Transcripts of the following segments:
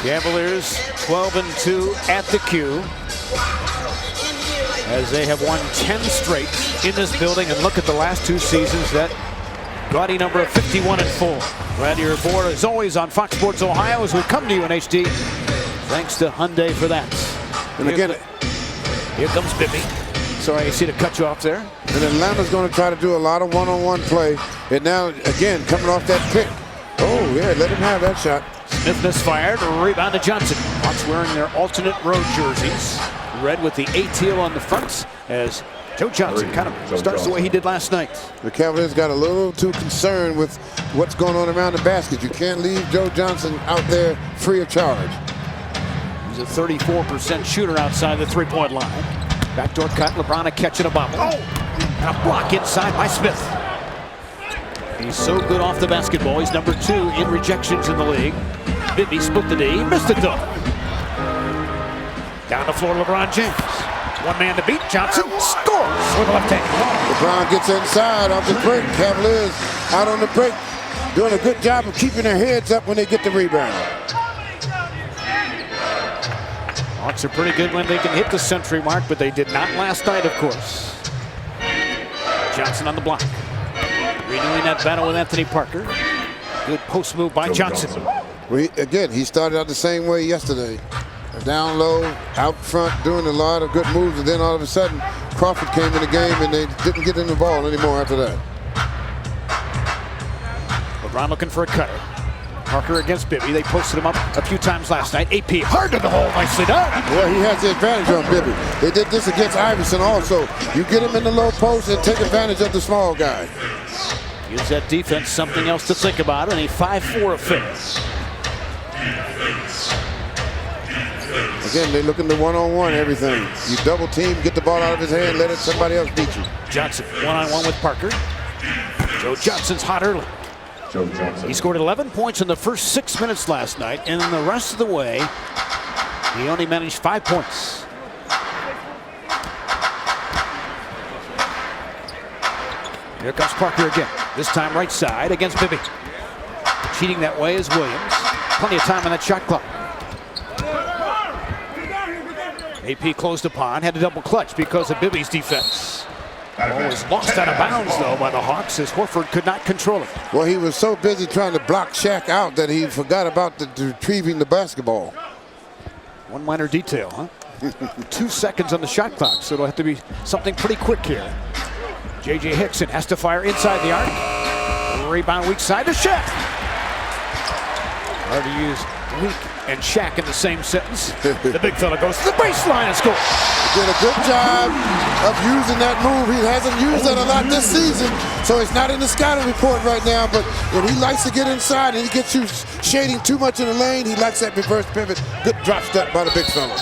Cavaliers 12-2 at the Q, as they have won 10 straight in this building. And look at the last 2 seasons, that gaudy number of 51-4. Glad you're aboard as always on Fox Sports Ohio as we come to you in HD. Thanks to Hyundai for that. And again, here comes Bibby. Sorry, I see to cut you off there. And Atlanta's going to try to do a lot of one-on-one play. And now, again, coming off that pick. Oh, yeah, let him have that shot. Smith misfired. Rebound to Johnson. Hawks wearing their alternate road jerseys. Red with the A-teal on the fronts as Joe Johnson kind of starts the way he did last night. The Cavaliers got a little too concerned with what's going on around the basket. You can't leave Joe Johnson out there free of charge. He's a 34% shooter outside the three-point line. Backdoor cut. LeBron catching a bobble. Oh! And a block inside by Smith. He's so good off the basketball. He's number 2 in rejections in the league. Bibby split the D. Missed it though. Down the floor, LeBron James. One man to beat. Johnson scores with the left hand. LeBron gets inside off the break. Cavaliers out on the break, doing a good job of keeping their heads up when they get the rebound. Hawks are pretty good when they can hit the century mark, but they did not last night, of course. Johnson on the block. Renewing that battle with Anthony Parker. Good post move by Johnson. Again, he started out the same way yesterday. Down low, out front, doing a lot of good moves, and then all of a sudden, Crawford came in the game, and they didn't get in the ball anymore after that. LeBron looking for a cutter. Parker against Bibby. They posted him up a few times last night. AP hard to the hole. Nicely done. Well, he has the advantage on Bibby. They did this against Iverson also. You get him in the low post and take advantage of the small guy. Gives that defense something else to think about, and a 5-4 affair. Again, they're looking to one-on-one everything. You double team, get the ball out of his hand, let somebody else beat you. Johnson one-on-one with Parker. Joe Johnson's hot early. He scored 11 points in the first 6 minutes last night, and in the rest of the way, he only managed 5 points. Here comes Parker again. This time right side against Bibby. Cheating that way is Williams. Plenty of time on that shot clock. AP closed upon, had a double clutch because of Bibby's defense. Ball was lost out of bounds, though, by the Hawks as Horford could not control it. Well, he was so busy trying to block Shaq out that he forgot about retrieving the basketball. One minor detail, huh? 2 seconds on the shot clock, so it'll have to be something pretty quick here. J.J. Hickson has to fire inside the arc. Rebound weak side to Shaq. Hard to use weak and Shaq in the same sentence. The big fella goes to the baseline and scores. He did a good job of using that move. He hasn't used that a lot this season, so it's not in the scouting report right now, but when he likes to get inside and he gets you shading too much in the lane, he likes that reverse pivot. Good drop step by the big fella.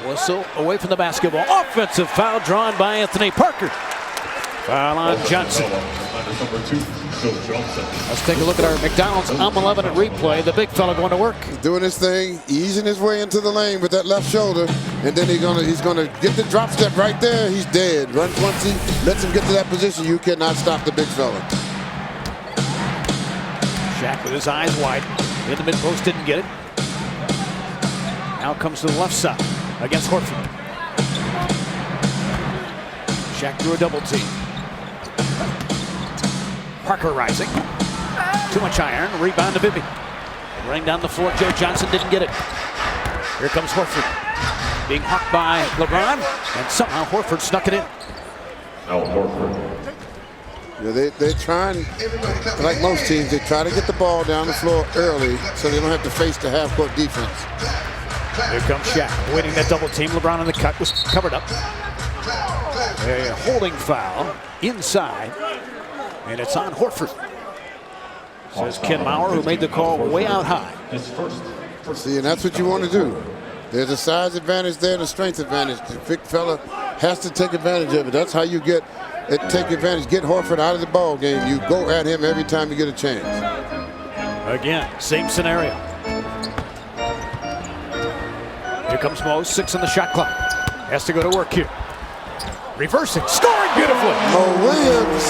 Whistle away from the basketball. Offensive foul drawn by Anthony Parker. Foul on Johnson. Let's take a look at our McDonald's I'm 11 at replay. The big fella going to work. He's doing his thing, easing his way into the lane with that left shoulder, and then he's gonna get the drop step right there. He's dead. Runs once he lets him get to that position. You cannot stop the big fella. Shaq with his eyes wide. In the mid post, didn't get it. Now comes to the left side against Horford. Shaq threw a double team. Parker rising. Too much iron. Rebound to Bibby. Running down the floor. Joe Johnson didn't get it. Here comes Horford. Being hawked by LeBron. And somehow Horford snuck it in. Al Horford. Yeah, they're trying, like most teams, they try to get the ball down the floor early so they don't have to face the half-court defense. Here comes Shaq. Winning that double team. LeBron on the cut was covered up. A holding foul inside. And it's on Horford. Says Ken Maurer, who made the call way out high. See, and that's what you want to do. There's a size advantage there and a strength advantage. The big fella has to take advantage of it. That's how you take advantage, get Horford out of the ball game. You go at him every time you get a chance. Again, same scenario. Here comes Mo, 6 on the shot clock. Has to go to work here. Reversing, scoring beautifully. Mo Williams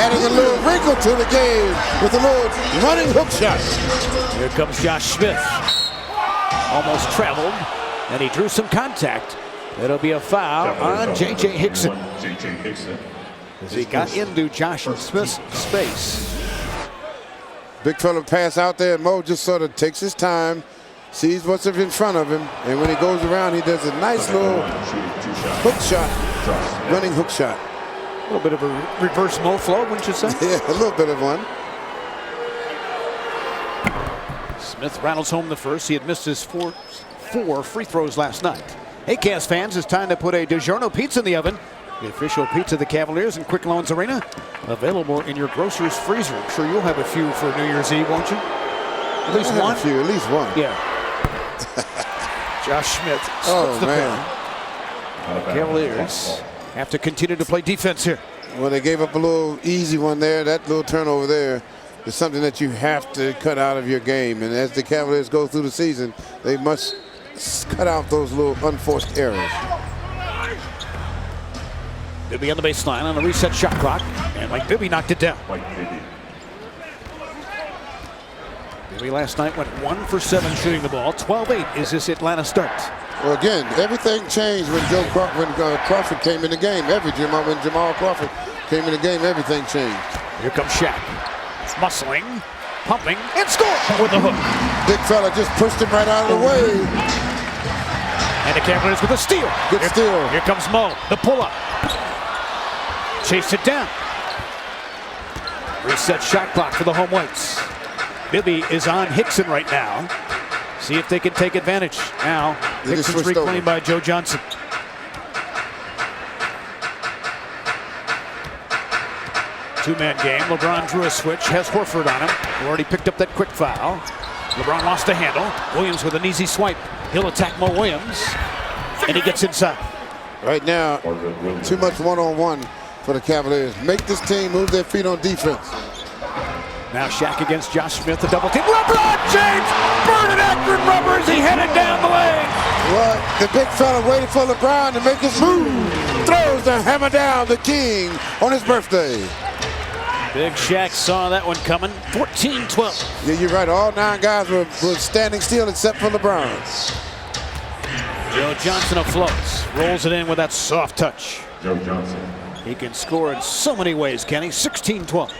adding a little wrinkle to the game with a little running hook shot. Here comes Josh Smith. almost traveled, and he drew some contact. It'll be a foul on J.J. Hickson J.J. Hickson. as he got into Josh Smith's space. Big fella pass out there, and Mo just sort of takes his time, sees what's in front of him, and when he goes around, he does a nice little hook shot, running hook shot. A little bit of a reverse Mo flow, wouldn't you say? Yeah, a little bit of one. Smith rattles home the first. He had missed his four free throws last night. Hey, Cavs fans, it's time to put a DiGiorno pizza in the oven. The official pizza of the Cavaliers in Quick Loans Arena. Available in your grocer's freezer. I'm sure you'll have a few for New Year's Eve, won't you? At least one? A few, at least one. Yeah. Josh Smith slips the pen. Cavaliers have to continue to play defense here. Well, they gave up a little easy one there. That little turnover there is something that you have to cut out of your game. And as the Cavaliers go through the season, they must cut out those little unforced errors. Bibby on the baseline on a reset shot clock. And Mike Bibby knocked it down. Mike Bibby. Bibby last night went 1 for 7 shooting the ball. 12-8 is this Atlanta start. Well, again, everything changed when Crawford came in the game. When Jamal Crawford came in the game, everything changed. Here comes Shaq. Muscling, pumping, and score with the hook. Big fella just pushed him right out of the way. And the Cavaliers with a steal. Good steal. Here comes Mo, the pull-up. Chased it down. Reset shot clock for the home whites. Bibby is on Hickson right now. See if they can take advantage. Now, Hickson's reclaimed by Joe Johnson. Two-man game. LeBron drew a switch, has Horford on him. Already picked up that quick foul. LeBron lost the handle. Williams with an easy swipe. He'll attack Mo Williams, and he gets inside. Right now, too much one-on-one for the Cavaliers. Make this team move their feet on defense. Now Shaq against Josh Smith, a double team. LeBron James burning accurate rubber as he headed down the lane. Well, the big fella waited for LeBron to make his move. Throws the hammer down, the king, on his birthday. Big Shaq saw that one coming. 14-12. Yeah, you're right. All 9 guys were standing still except for LeBron. Joe Johnson afloats. Rolls it in with that soft touch. Joe Johnson. He can score in so many ways, Kenny. 16-12.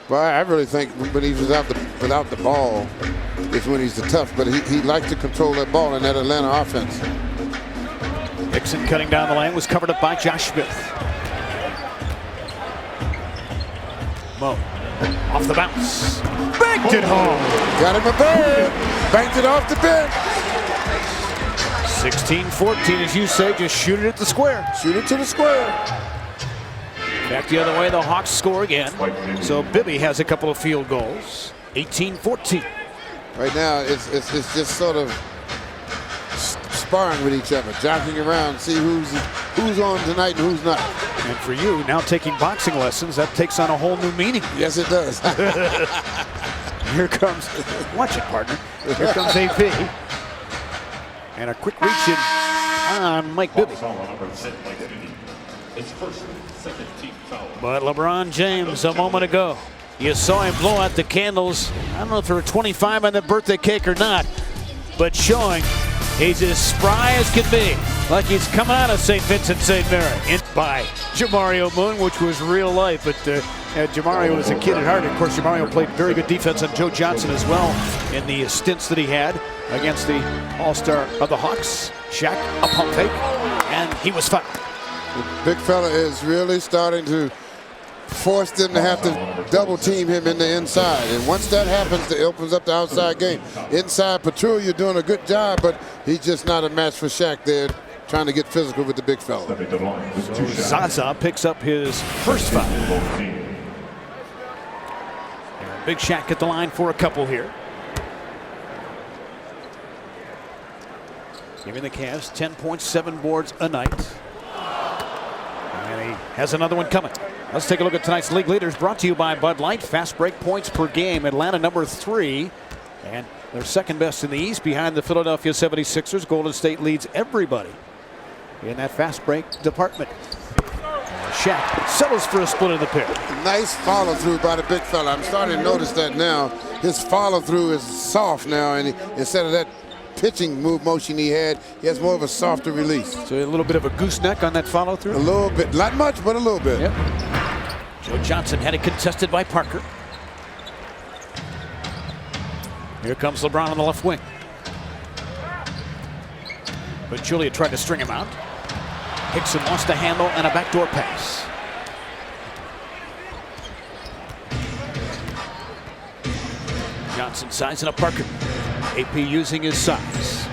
Well, I really think when he's without the ball is when he's the tough, but he likes to control that ball in that Atlanta offense. Hickson cutting down the lane was covered up by Josh Smith. Mo off the bounce. Banked it home. Got him a bird. Banked it off the bench. 16-14, as you say, just shoot it at the square. Shoot it to the square. Back the other way, the Hawks score again. So Bibby has a couple of field goals. 18-14. Right now, it's just sort of sparring with each other, jockeying around, see who's on tonight and who's not. And for you, now taking boxing lessons, that takes on a whole new meaning. Yes, it does. Here comes, watch it, partner. Here comes AP. And a quick reach in on Mike Bibby. But LeBron James, a moment ago, you saw him blow out the candles. I don't know if there were 25 on the birthday cake or not, but showing he's as spry as can be, like he's coming out of St. Vincent St. Mary. By Jamario Moon, which was real life, but Jamario was a kid at heart. Of course, Jamario played very good defense on Joe Johnson as well in the stints that he had against the All-Star of the Hawks. Shaq, a pump fake, and he was fouled. The big fella is really starting to force them to have to double team him in the inside. And once that happens, it opens up the outside game. Inside Patrulha doing a good job, but he's just not a match for Shaq there, trying to get physical with the big fella. So Zaza picks up his first foul. And Big Shaq at the line for a couple here. Giving the Cavs 10.7 boards a night. And he has another one coming. Let's take a look at tonight's league leaders, brought to you by Bud Light. Fast break points per game. Atlanta number 3. And they're second best in the East behind the Philadelphia 76ers. Golden State leads everybody in that fast break department. Shaq settles for a split of the pair. Nice follow through by the big fella. I'm starting to notice that now. His follow through is soft now, and instead of that pitching move motion he had, he has more of a softer release. So a little bit of a gooseneck on that follow through? A little bit, not much, but a little bit. Yep. Joe Johnson had it contested by Parker. Here comes LeBron on the left wing. But Julia tried to string him out. Hickson wants to handle and a backdoor pass. Johnson sizing up Parker. AP using his size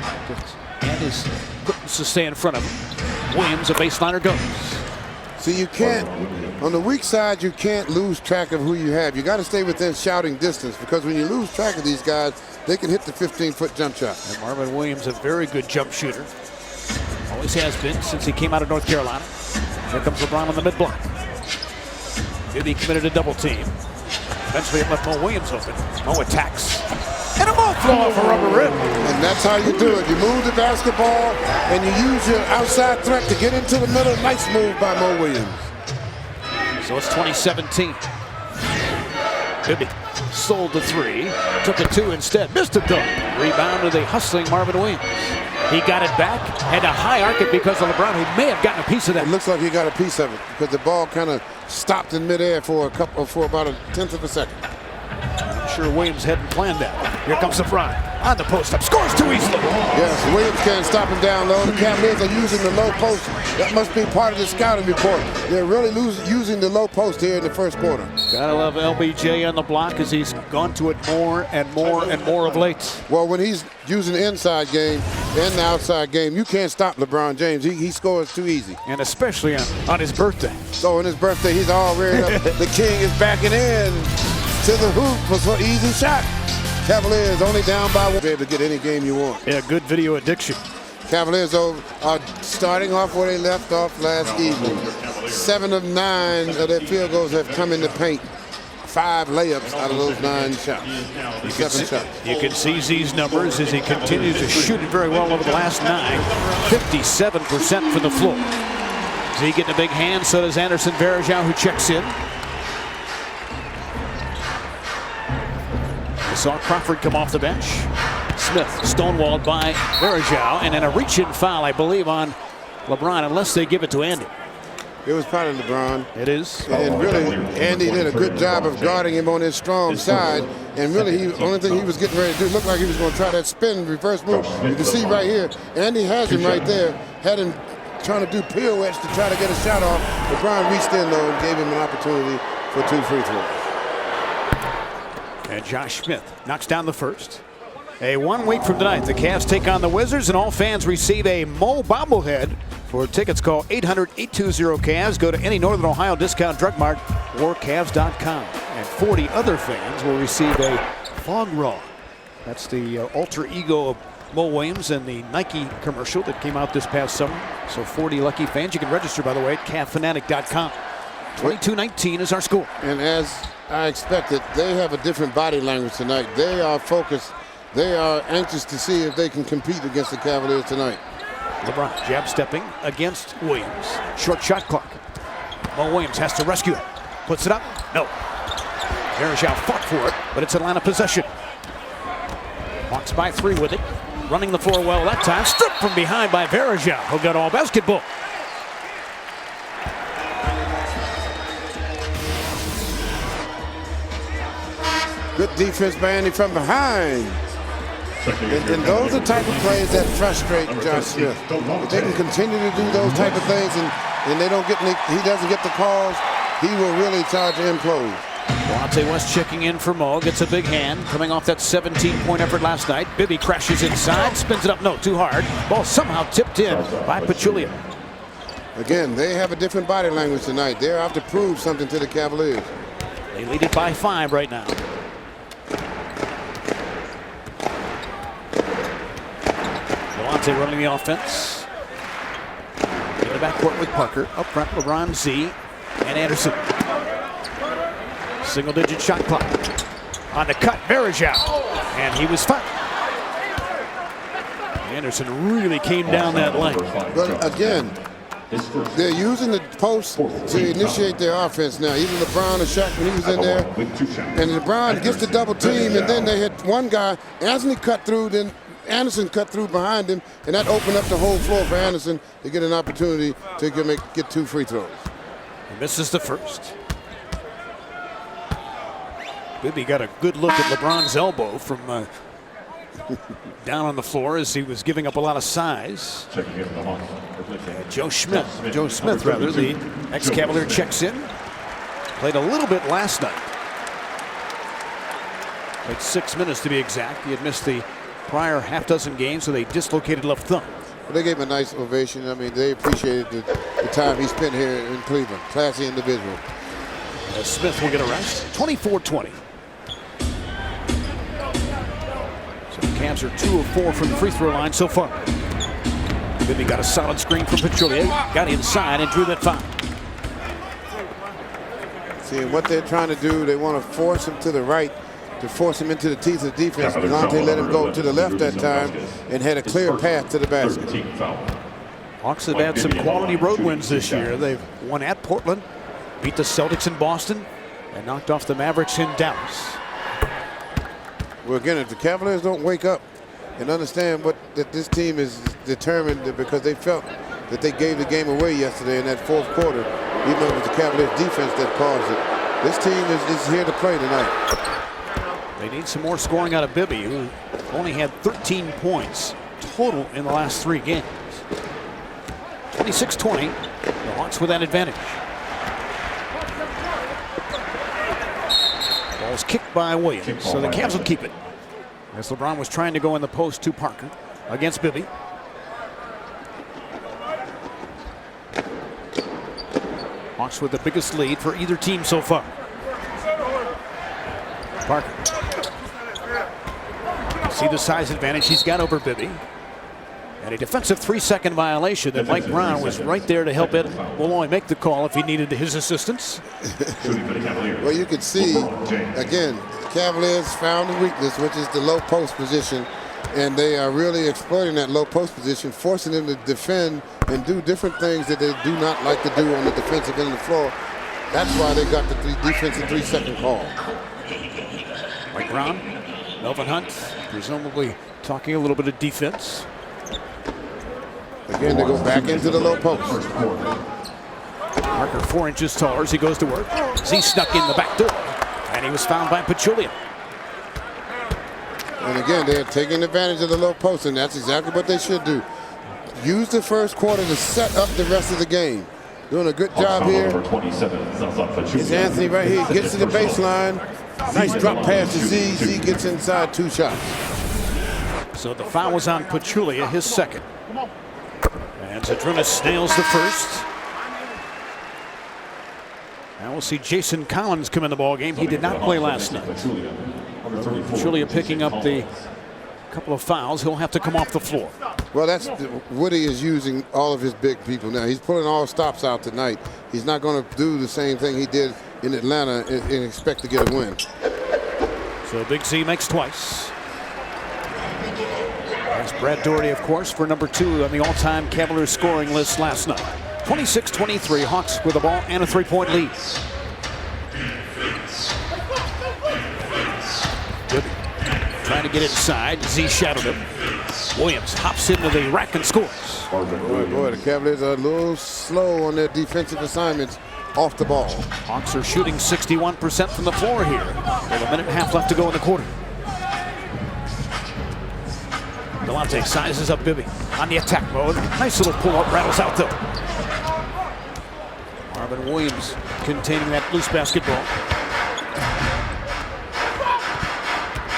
and his quickness to stay in front of him. Williams, a baseliner, goes. See, you can't, on the weak side, you can't lose track of who you have. You got to stay within shouting distance, because when you lose track of these guys, they can hit the 15-foot jump shot. And Marvin Williams, a very good jump shooter. Always has been since he came out of North Carolina. Here comes LeBron on the mid-block. Bibby committed a double team. Eventually it left Mo Williams open. Mo attacks. And a ball flow off a rubber rim. And that's how you do it. You move the basketball and you use your outside threat to get into the middle. Nice move by Mo Williams. So it's 2017. Bibby sold the three. Took a two instead. Missed it though. Rebound to the hustling Marvin Williams. He got it back. Had to high arc it because of LeBron, who may have gotten a piece of that. It looks like he got a piece of it because the ball kind of stopped in midair for about a tenth of a second. I'm sure Williams hadn't planned that. Here comes LeBron on the post up. Scores too easily. Yes, Williams can't stop him down low. The Cavaliers are using the low post. That must be part of the scouting report. They're really using the low post here in the first quarter. Gotta love LBJ on the block as he's gone to it more and more and more of late. Well, when he's using the inside game and the outside game, you can't stop LeBron James. He scores too easy. And especially on his birthday. So on his birthday, he's all reared up. The king is backing in to the hoop for an easy shot. Cavaliers only down by one. Be able to get any game you want. Yeah, good video addiction. Cavaliers are starting off where they left off last evening. 7 of 9 of their field goals have come in the paint. 5 layups out of those 9 shots. 7 shots. You can see Z's numbers as he continues to shoot it very well over the last 9. 57% from the floor. Z getting a big hand, so does Anderson Varejão, who checks in. We saw Crawford come off the bench. Smith stonewalled by Varejão, and then a reach-in foul, I believe, on LeBron, unless they give it to Andy. It was probably LeBron. It is. And really, Andy did a good job of guarding him on his strong side. And really, the only thing he was getting ready to do looked like he was going to try that spin reverse move. You can see right here, Andy has him right there, had him trying to do pirouettes to try to get a shot off. LeBron reached in, though, and gave him an opportunity for 2 free throws. And Josh Smith knocks down the first. 1 week from tonight, the Cavs take on the Wizards, and all fans receive a Mo bobblehead. For tickets, call 800-820-CAVS. Go to any Northern Ohio discount drug mart or Cavs.com. And 40 other fans will receive a Fog Raw. That's the alter ego of Mo Williams and the Nike commercial that came out this past summer. So 40 lucky fans. You can register, by the way, at CavFanatic.com. 22-19 is our score. And as I expected, they have a different body language tonight. They are focused. They are anxious to see if they can compete against the Cavaliers tonight. LeBron jab stepping against Williams. Short shot clock. Mo Williams has to rescue it. Puts it up. No. Varejão fought for it, but it's Atlanta possession. Hawks by 3 with it. Running the floor well that time. Stripped from behind by Varejão, who got all basketball. Good defense by Andy from behind. And those are the type of plays that frustrate Josh Smith. If they can continue to do those type of things and they don't get he doesn't get the calls, he will really start to implode. Delonte West checking in for Mo. Gets a big hand coming off that 17-point effort last night. Bibby crashes inside, spins it up. No, too hard. Ball somehow tipped in by Pachulia. Again, they have a different body language tonight. They're out to prove something to the Cavaliers. They lead it by 5 right now. Delonte running the offense. In the backcourt with Parker. Up front, LeBron, Z, and Anderson. Single-digit shot clock. On the cut, Varejão. And he was fouled. Anderson really came down that lane. But again, His first. They're using the post to initiate their offense now. Even LeBron and Shaq when he was in there. And LeBron gets the double team, and then they had one guy, Anthony cut through, then Anderson cut through behind him, and that opened up the whole floor for Anderson to get an opportunity to get 2 free throws. He misses the first. Bibby got a good look at LeBron's elbow from down on the floor as he was giving up a lot of size. Joe Smith, the ex-Cavalier, checks in. Played a little bit last night. Played 6 minutes to be exact. He had missed the prior half-dozen games with a dislocated left thumb. Well, they gave him a nice ovation. I mean, they appreciated the time he spent here in Cleveland. Classy individual. Smith will get a rest. 24-20. So the Cavs are 2 of 4 from the free throw line so far. Bibby got a solid screen from Pachulia. Got inside and drew that foul. See, what they're trying to do, they want to force him to the right, to force him into the teeth of the defense. Delonte let him go to the left that time and had a clear path to the basket. Hawks have had some quality road wins this year. They've won at Portland, beat the Celtics in Boston, and knocked off the Mavericks in Dallas. Well, again, if the Cavaliers don't wake up and understand that this team is determined, because they felt that they gave the game away yesterday in that 4th quarter, even though it was the Cavaliers defense that caused it. This team is here to play tonight. They need some more scoring out of Bibby, who only had 13 points total in the last 3 games. 26-20, the Hawks with that advantage. Ball's kicked by Williams, so the Cavs will keep it. As LeBron was trying to go in the post to Parker against Bibby. Hawks with the biggest lead for either team so far. Parker. See the size advantage he's got over Bibby. And a defensive 3-second violation that Mike Brown was right there to help Ed Malloy make the call if he needed his assistance. Well, you could see, again, the Cavaliers found a weakness, which is the low post position. And they are really exploiting that low post position, forcing them to defend and do different things that they do not like to do on the defensive end of the floor. That's why they got the defensive 3-second call. Mike Brown, Melvin Hunt, presumably talking a little bit of defense. Again, they go back into the low post. Parker 4 inches taller as he goes to work. Z snuck in the back door, and he was fouled by Pachulia. And again, they're taking advantage of the low post, and that's exactly what they should do. Use the 1st quarter to set up the rest of the game. Doing a good job here. It's Anthony right here. Gets to the baseline. Nice drop pass to Z. Z gets inside 2 shots. So the foul was on Pachulia, his 2nd. And Zadrunas nails the 1st. Now we'll see Jason Collins come in the ball game. He did not play last night. Pachulia picking up the couple of fouls. He'll have to come off the floor. Well, that's Woody is using all of his big people now. He's pulling all stops out tonight. He's not going to do the same thing he did in Atlanta and expect to get a win. So Big Z makes twice. That's Brad Doherty, of course, for number 2 on the all-time Cavaliers scoring list last night. 26-23, Hawks with the ball and a 3-point lead. Bibby trying to get inside. Z shadowed him. Williams hops into the rack and scores. Boy, the Cavaliers are a little slow on their defensive assignments off the ball. Hawks are shooting 61% from the floor here with a minute and a half left to go in the quarter. Delonte sizes up Bibby on the attack mode. Nice little pull-up, rattles out though. Marvin Williams containing that loose basketball.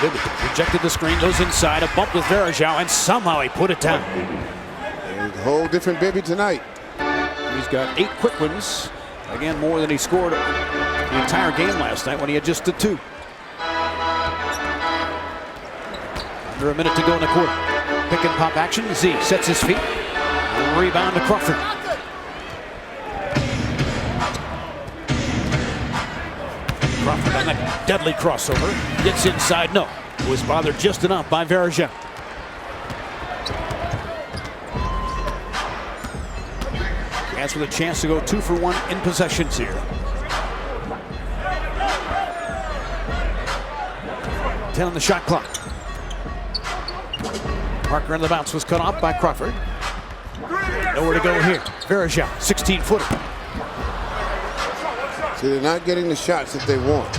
Bibby rejected the screen, goes inside, a bump with Varejão, and somehow he put it down. There's a whole different Bibby tonight. He's got 8 quick ones. Again, more than he scored the entire game last night when he had just the 2. Under a minute to go in the quarter. Pick and pop action. Z sets his feet. Rebound to Crawford. Crawford on that deadly crossover. Gets inside. No. Was bothered just enough by Varejão. Cavs with a chance to go 2 for 1 in possessions here. 10 on the shot clock. Parker on the bounce was cut off by Crawford. Nowhere to go here. Varejão, 16-footer. See, they're not getting the shots that they want.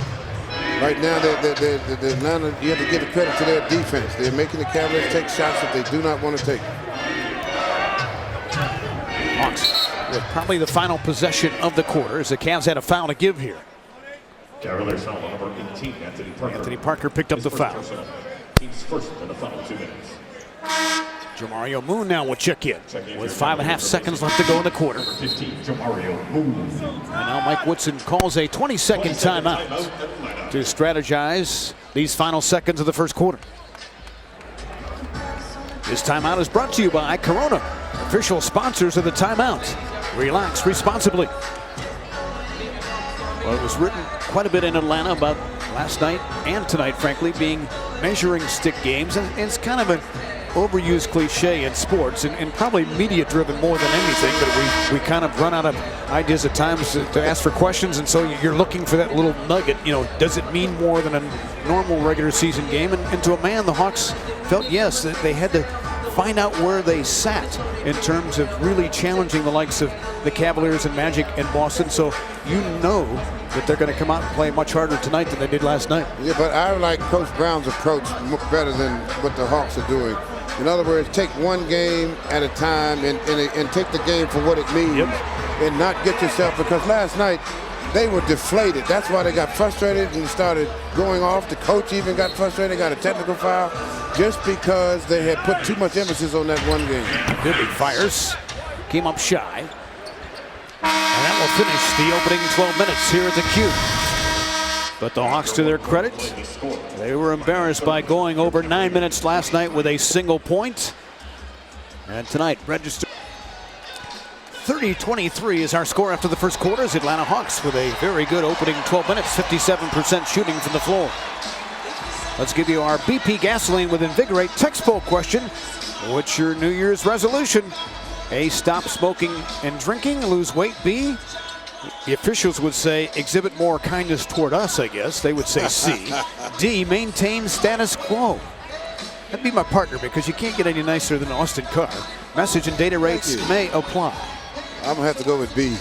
Right now, Atlanta, you have to give the credit to their defense. They're making the Cavaliers take shots that they do not want to take. Hawks with probably the final possession of the quarter as the Cavs had a foul to give here. Cavaliers foul number 18, Anthony Parker. Anthony Parker picked up the foul. Team's first in the final 2 minutes. Jamario Moon now will check in with 5.5 seconds left to go in the quarter. 15, Jamario Moon. And now Mike Woodson calls a 20-second timeout to strategize these final seconds of the first quarter. This timeout is brought to you by Corona, official sponsors of the timeout. Relax responsibly. Well, it was written quite a bit in Atlanta about last night and tonight, frankly, being measuring stick games. And it's kind of an overused cliche in sports and probably media-driven more than anything. But we kind of run out of ideas at times to ask for questions. And so you're looking for that little nugget. You know, does it mean more than a normal regular season game? And to a man, the Hawks felt, yes, that they had to find out where they sat in terms of really challenging the likes of the Cavaliers and Magic and Boston. So you know that they're going to come out and play much harder tonight than they did last night. Yeah, but I like Coach Brown's approach better than what the Hawks are doing. In other words, take one game at a time and take the game for what it means. Yep. And not get yourself, because last night they were deflated. That's why they got frustrated and started going off. The coach even got frustrated, got a technical foul, just because they had put too much emphasis on that one game. Bibby fires, came up shy. And that will finish the opening 12 minutes here at the Q. But the Hawks, to their credit, they were embarrassed by going over 9 minutes last night with a single point. And tonight registered 30-23 is our score after the first quarter. As Atlanta Hawks with a very good opening 12 minutes, 57% shooting from the floor. Let's give you our BP Gasoline with Invigorate text poll question. What's your New Year's resolution? A, stop smoking and drinking, lose weight. B, the officials would say exhibit more kindness toward us, I guess. They would say C. D, maintain status quo. That'd be my partner, because you can't get any nicer than Austin Carr. Message and data rates may apply. I'm going to have to go with B.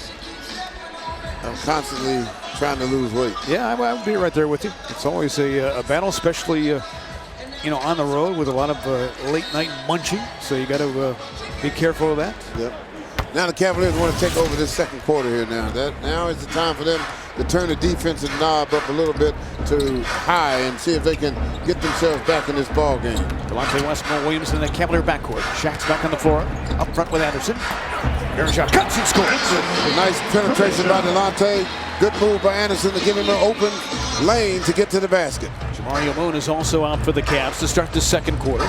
I'm constantly trying to lose weight. Yeah, I would be right there with you. It's always a battle, especially you know, on the road with a lot of late night munching. So you got to be careful of that. Yep. Now the Cavaliers want to take over this second quarter here now. Now is the time for them to turn the defensive knob up a little bit to high and see if they can get themselves back in this ball game. Delonte Westmore Williams in the Cavalier backcourt. Shaq's back on the floor, up front with Anderson. Varejão cuts and scores. A nice penetration by Delonte. Good move by Anderson to give him an open lane to get to the basket. Jamario Moon is also out for the Cavs to start the second quarter.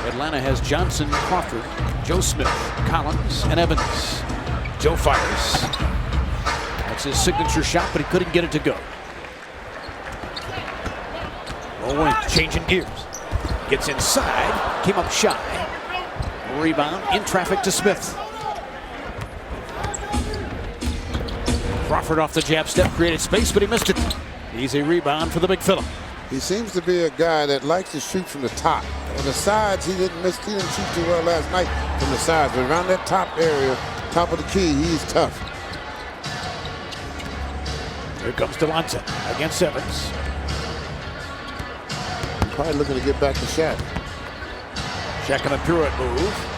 Atlanta has Johnson, Crawford, Joe Smith, Collins, and Evans. Joe fires. That's his signature shot, but he couldn't get it to go. Owen changing gears. Gets inside, came up shy. Rebound in traffic to Smith. Crawford off the jab step, created space, but he missed it. Easy rebound for the big fella. He seems to be a guy that likes to shoot from the top. On the sides, he didn't shoot too well last night from the sides, but around that top area, top of the key, he's tough. Here comes Delonte against Evans. Probably looking to get back to Shaq. Shaq on a pirouette move.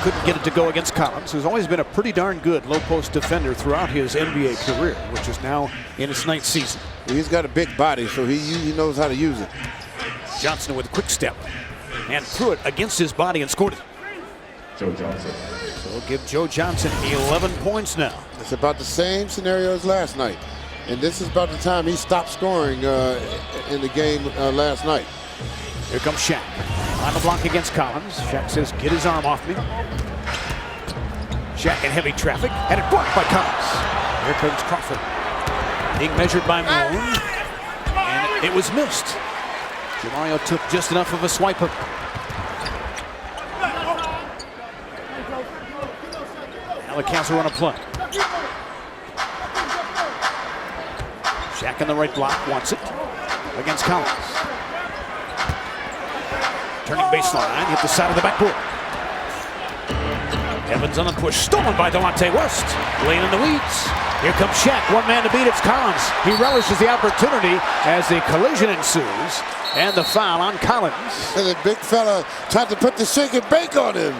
Couldn't get it to go against Collins, who's always been a pretty darn good low-post defender throughout his NBA career, which is now in its 9th season. He's got a big body, so he knows how to use it. Johnson with a quick step and threw it against his body and scored it. Joe Johnson. So we'll give Joe Johnson 11 points now. It's about the same scenario as last night. And this is about the time he stopped scoring in the game last night. Here comes Shaq. On the block against Collins. Shaq says, get his arm off me. Shaq in heavy traffic. Had it blocked by Collins. Here comes Crawford. Being measured by Moon. And it was missed. Jamario took just enough of a swiper. Now the Cavs will run a play. Shaq in the right block, wants it against Collins. Turning baseline, hit the side of the backboard. Evans on the push, stolen by Delonte West. Laying in the weeds. Here comes Shaq, one man to beat, it's Collins. He relishes the opportunity as the collision ensues. And the foul on Collins. And the big fella tried to put the shake and bake on him.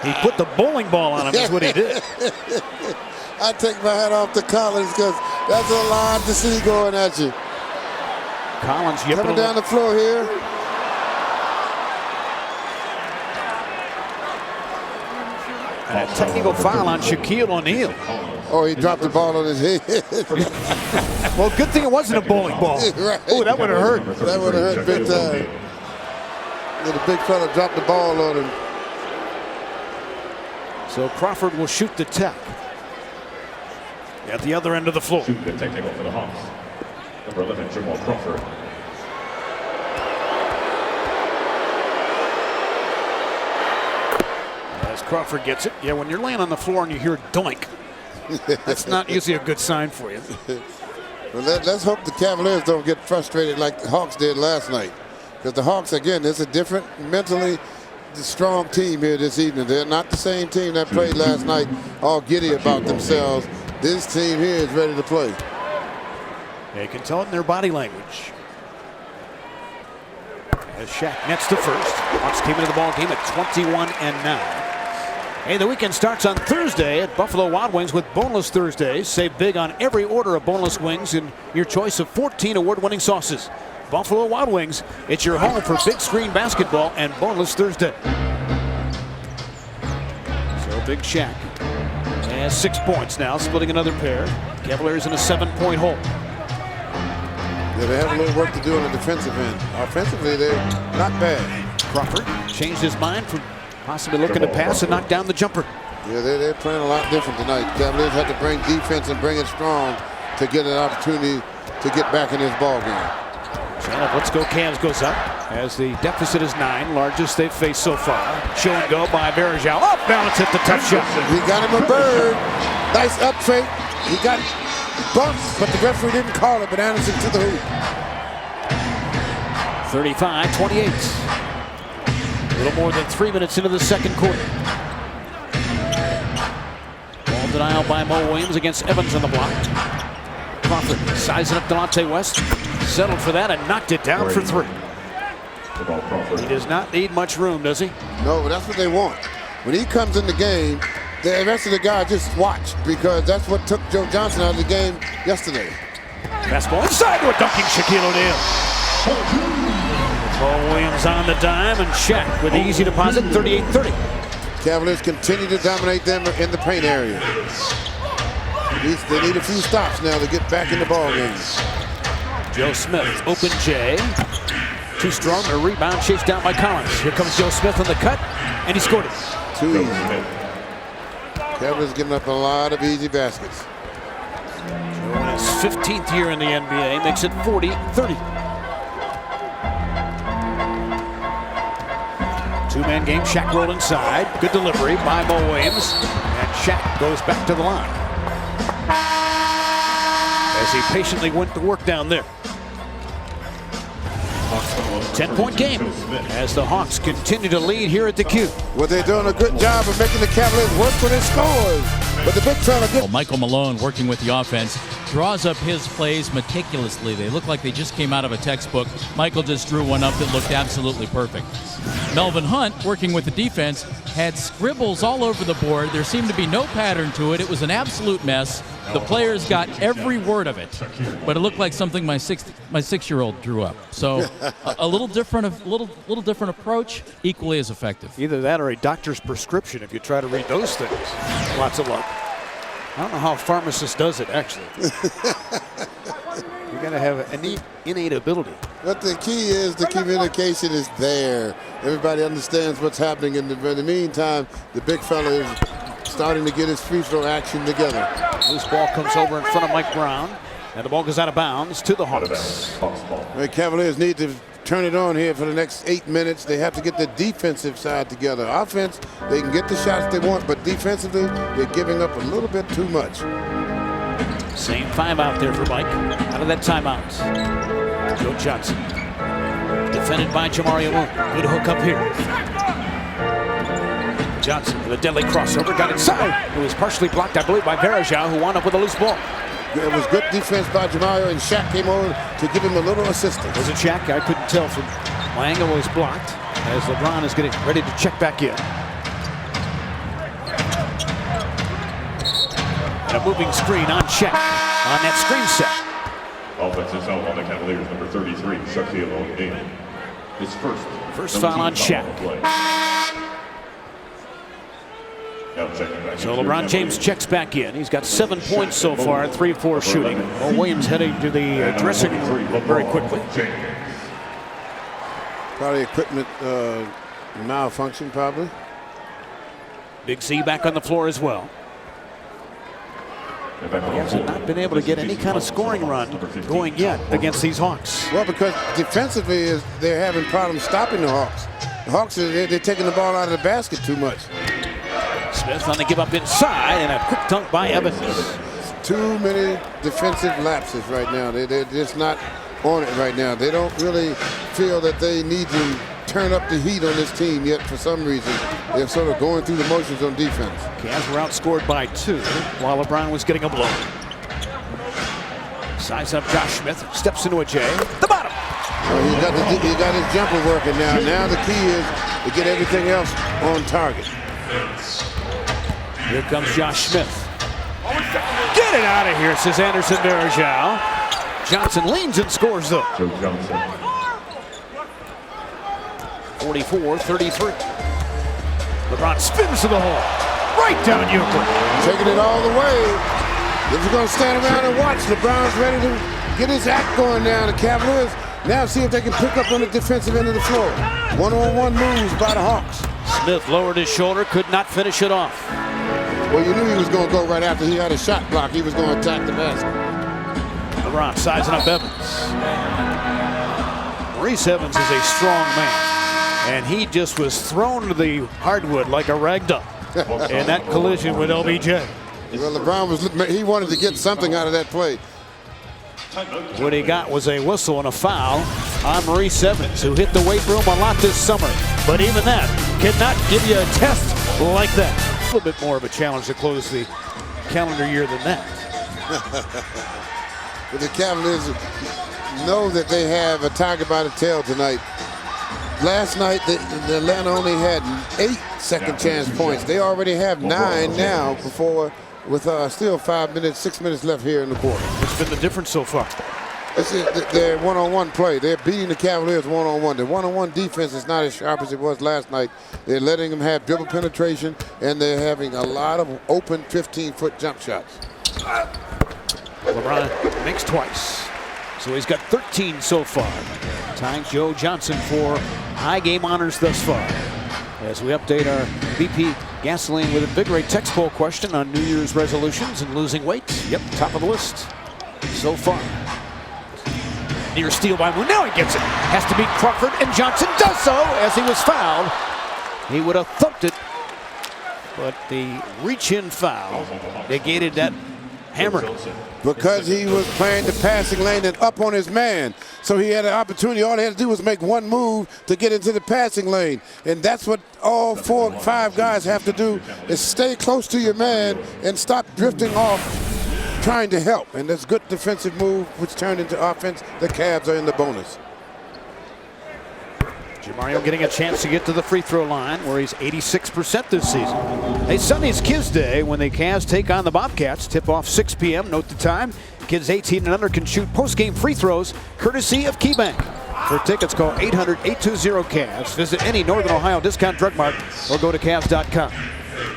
He put the bowling ball on him, is what he did. I take my hat off to Collins because that's a lot to see going at you. Collins coming down the floor here. And a technical foul on Shaquille O'Neal. Oh, he dropped the ball on his head. Well, good thing it wasn't a bowling ball. Right. Oh, that would have hurt. That would have hurt big time. And the big fella dropped the ball on him. So Crawford will shoot the tech at the other end of the floor. Shooting the technical for the Hawks. Number 11, Jamal Crawford. As Crawford gets it. Yeah, when you're laying on the floor and you hear doink, that's not usually a good sign for you. Well, let's hope the Cavaliers don't get frustrated like the Hawks did last night. Because the Hawks, again, it's a different, mentally strong team here this evening. They're not the same team that played last night, all giddy about themselves. This team here is ready to play. Yeah, you can tell it in their body language. As Shaq nets the first. Hawks came into the ball game at 21-9. Hey, the weekend starts on Thursday at Buffalo Wild Wings with Boneless Thursdays. Save big on every order of boneless wings in your choice of 14 award-winning sauces. Buffalo Wild Wings, it's your home for big screen basketball and Boneless Thursday. So Big Shaq has 6 points now, splitting another pair. Cavaliers in a 7-point hole. Yeah, they have a little work to do on the defensive end. Offensively, they're not bad. Crawford changed his mind from possibly looking to pass and knock down the jumper. Yeah, they're playing a lot different tonight. Cavaliers had to bring defense and bring it strong to get an opportunity to get back in this ball game. Channel, let's go Cavs goes up as the deficit is 9, largest they've faced so far. Show and go by Varejão. Up, balance at the tough shot. He got him a bird. Nice up fake. He got bumped, but the referee didn't call it, but Anderson to the hoop. 35-28. A little more than 3 minutes into the second quarter. Ball denial by Mo Williams against Evans on the block. Crawford sizing up Delonte West. Settled for that and knocked it down for 3. He does not need much room, does he? No, but that's what they want. When he comes in the game, the rest of the guys just watch, because that's what took Joe Johnson out of the game yesterday. Fastball inside to a dunking Shaquille O'Neal. Mo Williams on the dime and Shaq with the easy deposit, 38-30. Cavaliers continue to dominate them in the paint area. They need a few stops now to get back in the ball game. Joe Smith, open J. Too strong, a rebound chased down by Collins. Here comes Joe Smith on the cut, and he scored it. Too easy. Cavaliers giving up a lot of easy baskets. Joe in his 15th year in the NBA makes it 40-30. Two-man game, Shaq rolled inside. Good delivery by Mo Williams, and Shaq goes back to the line as he patiently went to work down there. 10-point game as the Hawks continue to lead here at the Q. Well, they're doing a good job of making the Cavaliers work for their scores. But the big fella gets... Michael Malone, working with the offense, draws up his plays meticulously. They look like they just came out of a textbook. Michael just drew one up that looked absolutely perfect. Melvin Hunt, working with the defense, had scribbles all over the board. There seemed to be no pattern to it. It was an absolute mess. The players got every word of it, but it looked like something my six-year-old drew up. So a little different approach, equally as effective. Either that or a doctor's prescription if you try to read those things. Lots of luck. I don't know how a pharmacist does it, actually. You got to have an innate ability. But the key is the communication is there. Everybody understands what's happening. In the meantime, the big fella is starting to get his free throw action together. Loose ball comes over in front of Mike Brown, and the ball goes out of bounds to the Hawks. The Cavaliers need to turn it on here for the next 8 minutes. They have to get the defensive side together. Offense, they can get the shots they want, but defensively, they're giving up a little bit too much. Same 5 out there for Mike. Out of that timeout. Joe Johnson. Defended by Jamario Moon. Good hook up here. Johnson with a deadly crossover. Got inside. It was partially blocked, I believe, by Varejão, who wound up with a loose ball. It was good defense by Jamario, and Shaq came over to give him a little assistance. Was it Shaq? I couldn't tell from my angle. Was blocked as LeBron is getting ready to check back in. And a moving screen on Shaq on that screen set. Offensive foul on the Cavaliers, number 33, Shaquille O'Neal. His first foul on Shaq. So LeBron James checks back in. He's got 7 points so far, 3 of 4 shooting. Well, Williams heading to the dressing room very quickly. Probably equipment malfunction, probably. Big C back on the floor as well. He has not been able to get any kind of scoring run going yet against these Hawks. Well, because defensively they're having problems stopping the Hawks. The Hawks, they're taking the ball out of the basket too much. Smith on the give up inside, and a quick dunk by Evans. Too many defensive lapses right now. They're just not on it right now. They don't really feel that they need to turn up the heat on this team yet for some reason. They're sort of going through the motions on defense. Cavs were outscored by 2 while LeBron was getting a blow. Size up Josh Smith, steps into a J. The bottom. Well, he got his jumper working now. Now the key is to get everything else on target. Here comes Josh Smith. Get it out of here, says Anderson Varejão. Johnson leans and scores though. 44-33. LeBron spins to the hole. Right down Euclid. Taking it all the way. If you're going to stand around and watch, LeBron's ready to get his act going now. The Cavaliers now see if they can pick up on the defensive end of the floor. One-on-one moves by the Hawks. Smith lowered his shoulder, could not finish it off. Well, you knew he was going to go right after he had a shot block. He was going to attack the basket. LeBron sizing up Evans. Maurice Evans is a strong man, and he just was thrown to the hardwood like a rag doll in that collision with LBJ. Well, LeBron he wanted to get something out of that play. What he got was a whistle and a foul on Maurice Evans, who hit the weight room a lot this summer. But even that cannot give you a test like that. A little bit more of a challenge to close the calendar year than that. But the Cavaliers know that they have a tiger by the tail tonight. Last night, the Atlanta only had 8 second chance points. They already have 9 now with still 6 minutes left here in the quarter. What's been the difference so far? It's their one-on-one play. They're beating the Cavaliers one-on-one. The one-on-one defense is not as sharp as it was last night. They're letting them have dribble penetration, and they're having a lot of open 15-foot jump shots. LeBron makes twice, so he's got 13 so far. Tying Joe Johnson for high game honors thus far. As we update our BP Gasoline with Invigorate text poll question on New Year's resolutions and losing weight. Yep, top of the list so far. Near steal by Moon. Now he gets it. Has to beat Crawford, and Johnson does so as he was fouled. He would have thumped it, but the reach-in foul negated that hammer. Because he was playing the passing lane and up on his man. So he had an opportunity. All he had to do was make one move to get into the passing lane. And that's what all 4 or 5 guys have to do, is stay close to your man and stop drifting off trying to help. And that's good defensive move, which turned into offense. The Cavs are in the bonus. Jamario getting a chance to get to the free throw line, where he's 86% this season. Hey, Sunday's Kids Day when the Cavs take on the Bobcats. Tip off 6 p.m. Note the time. Kids 18 and under can shoot post-game free throws courtesy of KeyBank. For tickets, call 800-820-CAVS. Visit any Northern Ohio discount drug mart or go to Cavs.com.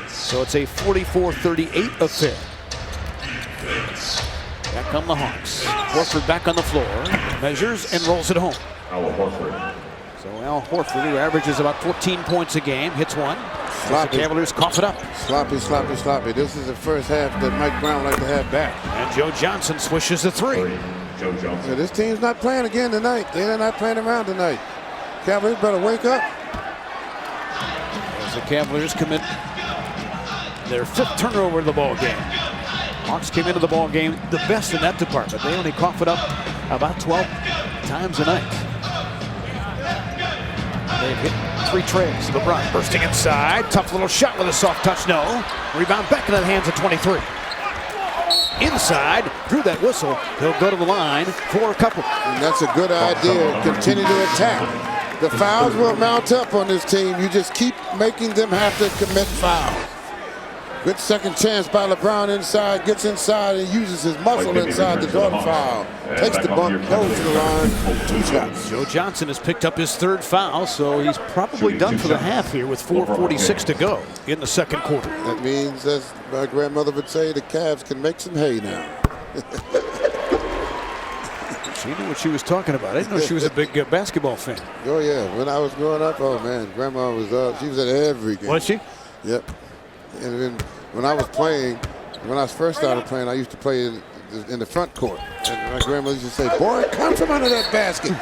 So it's a 44-38 affair. Back come the Hawks. Horford back on the floor. Measures and rolls it home. Horford. So Al Horford, who averages about 14 points a game, hits one. Sloppy. The Cavaliers cough it up. Sloppy, sloppy, sloppy. This is the first half that Mike Brown would like to have back. And Joe Johnson swishes the 3. Joe Johnson. Yeah, this team's not playing again tonight. They're not playing around tonight. Cavaliers better wake up. As the Cavaliers commit their 5th turnover of the ball game. Hawks came into the ball game the best in that department. They only cough it up about 12 times a night. They've hit 3 trays. LeBron bursting inside. Tough little shot with a soft touch. No. Rebound back into the hands of 23. Inside. Drew that whistle. He'll go to the line for a couple. And that's a good idea. Continue to attack. The fouls will mount up on this team. You just keep making them have to commit fouls. Good second chance by LeBron inside. Gets inside and uses his muscle inside to draw the foul. Takes the bump, goes to the line. 2 shots. Joe Johnson has picked up his 3rd foul, so he's probably done for the half here with 4:46 to go in the 2nd quarter. That means, as my grandmother would say, the Cavs can make some hay now. She knew what she was talking about. I didn't know she was a big basketball fan. Oh, yeah. When I was growing up, oh, man, Grandma was up. She was at every game. Was she? Yep. And then when I was playing, when I first started playing, I used to play in the front court. And my grandma used to say, boy, come from under that basket.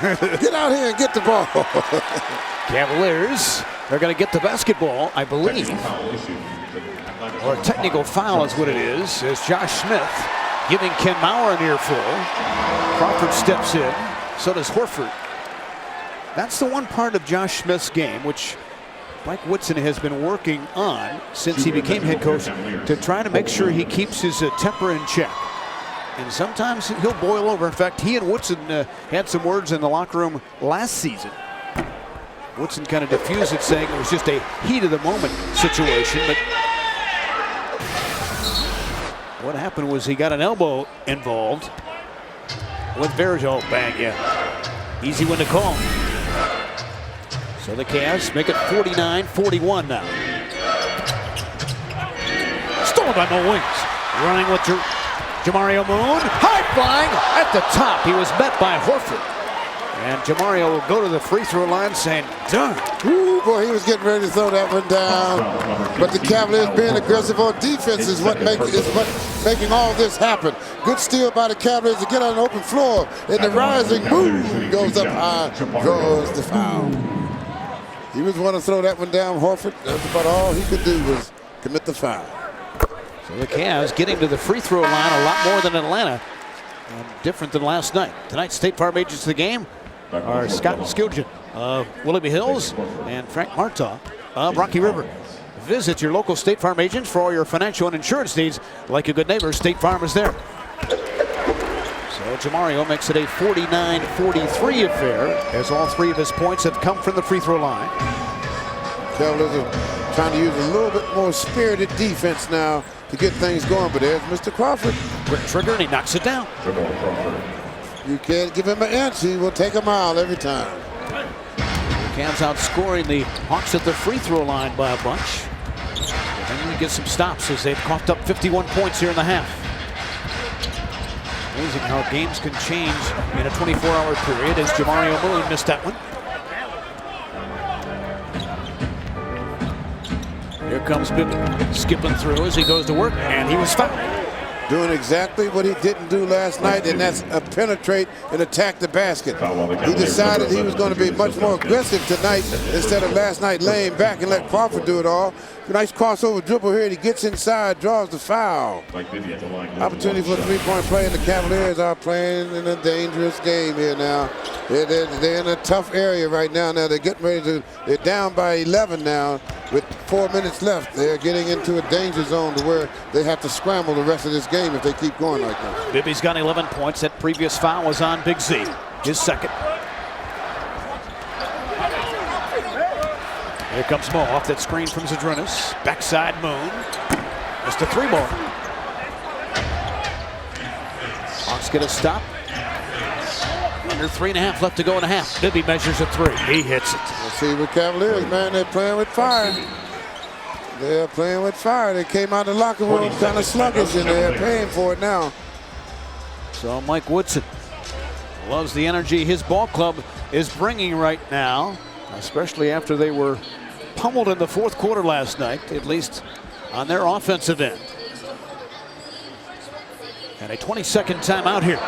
Get out here and get the ball. Cavaliers are going to get the basketball, I believe. Or a technical foul is what it is, as Josh Smith giving Ken Mauer an earful. Crawford steps in, so does Horford. That's the one part of Josh Smith's game which Mike Woodson has been working on since he became head coach, to try to make sure he keeps his temper in check. And sometimes he'll boil over. In fact, he and Woodson had some words in the locker room last season. Woodson kind of diffused it, saying it was just a heat of the moment situation. But what happened was he got an elbow involved with Varejão. Bang, yeah. Easy one to call. So the Cavs make it 49-41 now. Stolen by Mo Wings. Running with Jamario Moon. High flying at the top. He was met by Horford. And Jamario will go to the free throw line saying, done. Ooh, boy, he was getting ready to throw that one down. But the Cavaliers being aggressive on defense is what making all this happen. Good steal by the Cavaliers to get on an open floor. And the rising move goes up high, draws the foul. He was want to throw that one down, Horford. That's about all he could do was commit the foul. So the Cavs getting to the free throw line a lot more than Atlanta. And different than last night. Tonight's State Farm agents of the game are Scott Skilgen of Willoughby Hills and Frank Martaw of Rocky River. Visit your local State Farm agents for all your financial and insurance needs. Like a good neighbor, State Farm is there. So Jamario makes it a 49-43 affair, as all 3 of his points have come from the free throw line. Cavaliers are trying to use a little bit more spirited defense now to get things going, but there's Mr. Crawford. Quick trigger, and he knocks it down. You can't give him an inch. He will take a mile every time. The Cavs outscoring the Hawks at the free throw line by a bunch. And we get some stops as they've coughed up 51 points here in the half. Amazing how games can change in a 24-hour period, as Jamario Moon missed that one. Here comes Bibby skipping through as he goes to work, and he was fouled. Doing exactly what he didn't do last night, and that's penetrate and attack the basket. He decided he was going to be much more aggressive tonight instead of last night laying back and let Crawford do it all. Nice crossover dribble here, and he gets inside, draws the foul. Opportunity for a 3-point play, and the Cavaliers are playing in a dangerous game here now. They're in a tough area right now. Now they're getting ready to, they're down by 11 now with 4 minutes left. They're getting into a danger zone to where they have to scramble the rest of this game if they keep going like that. Bibby's got 11 points. That previous foul was on Big Z, his second. Here comes Mo off that screen from Zadrunas. Backside Moon. Just a 3-ball. Hawks get a stop. Under 3.5 left to go in a half. Bibby measures a 3. He hits it. Let's see what Cavaliers, man, they're playing with fire. They're playing with fire. They came out of the locker room kind of sluggish, and they're paying for it now. So Mike Woodson loves the energy his ball club is bringing right now, especially after they were pummeled in the 4th quarter last night, at least on their offensive end. And a 20-second timeout here.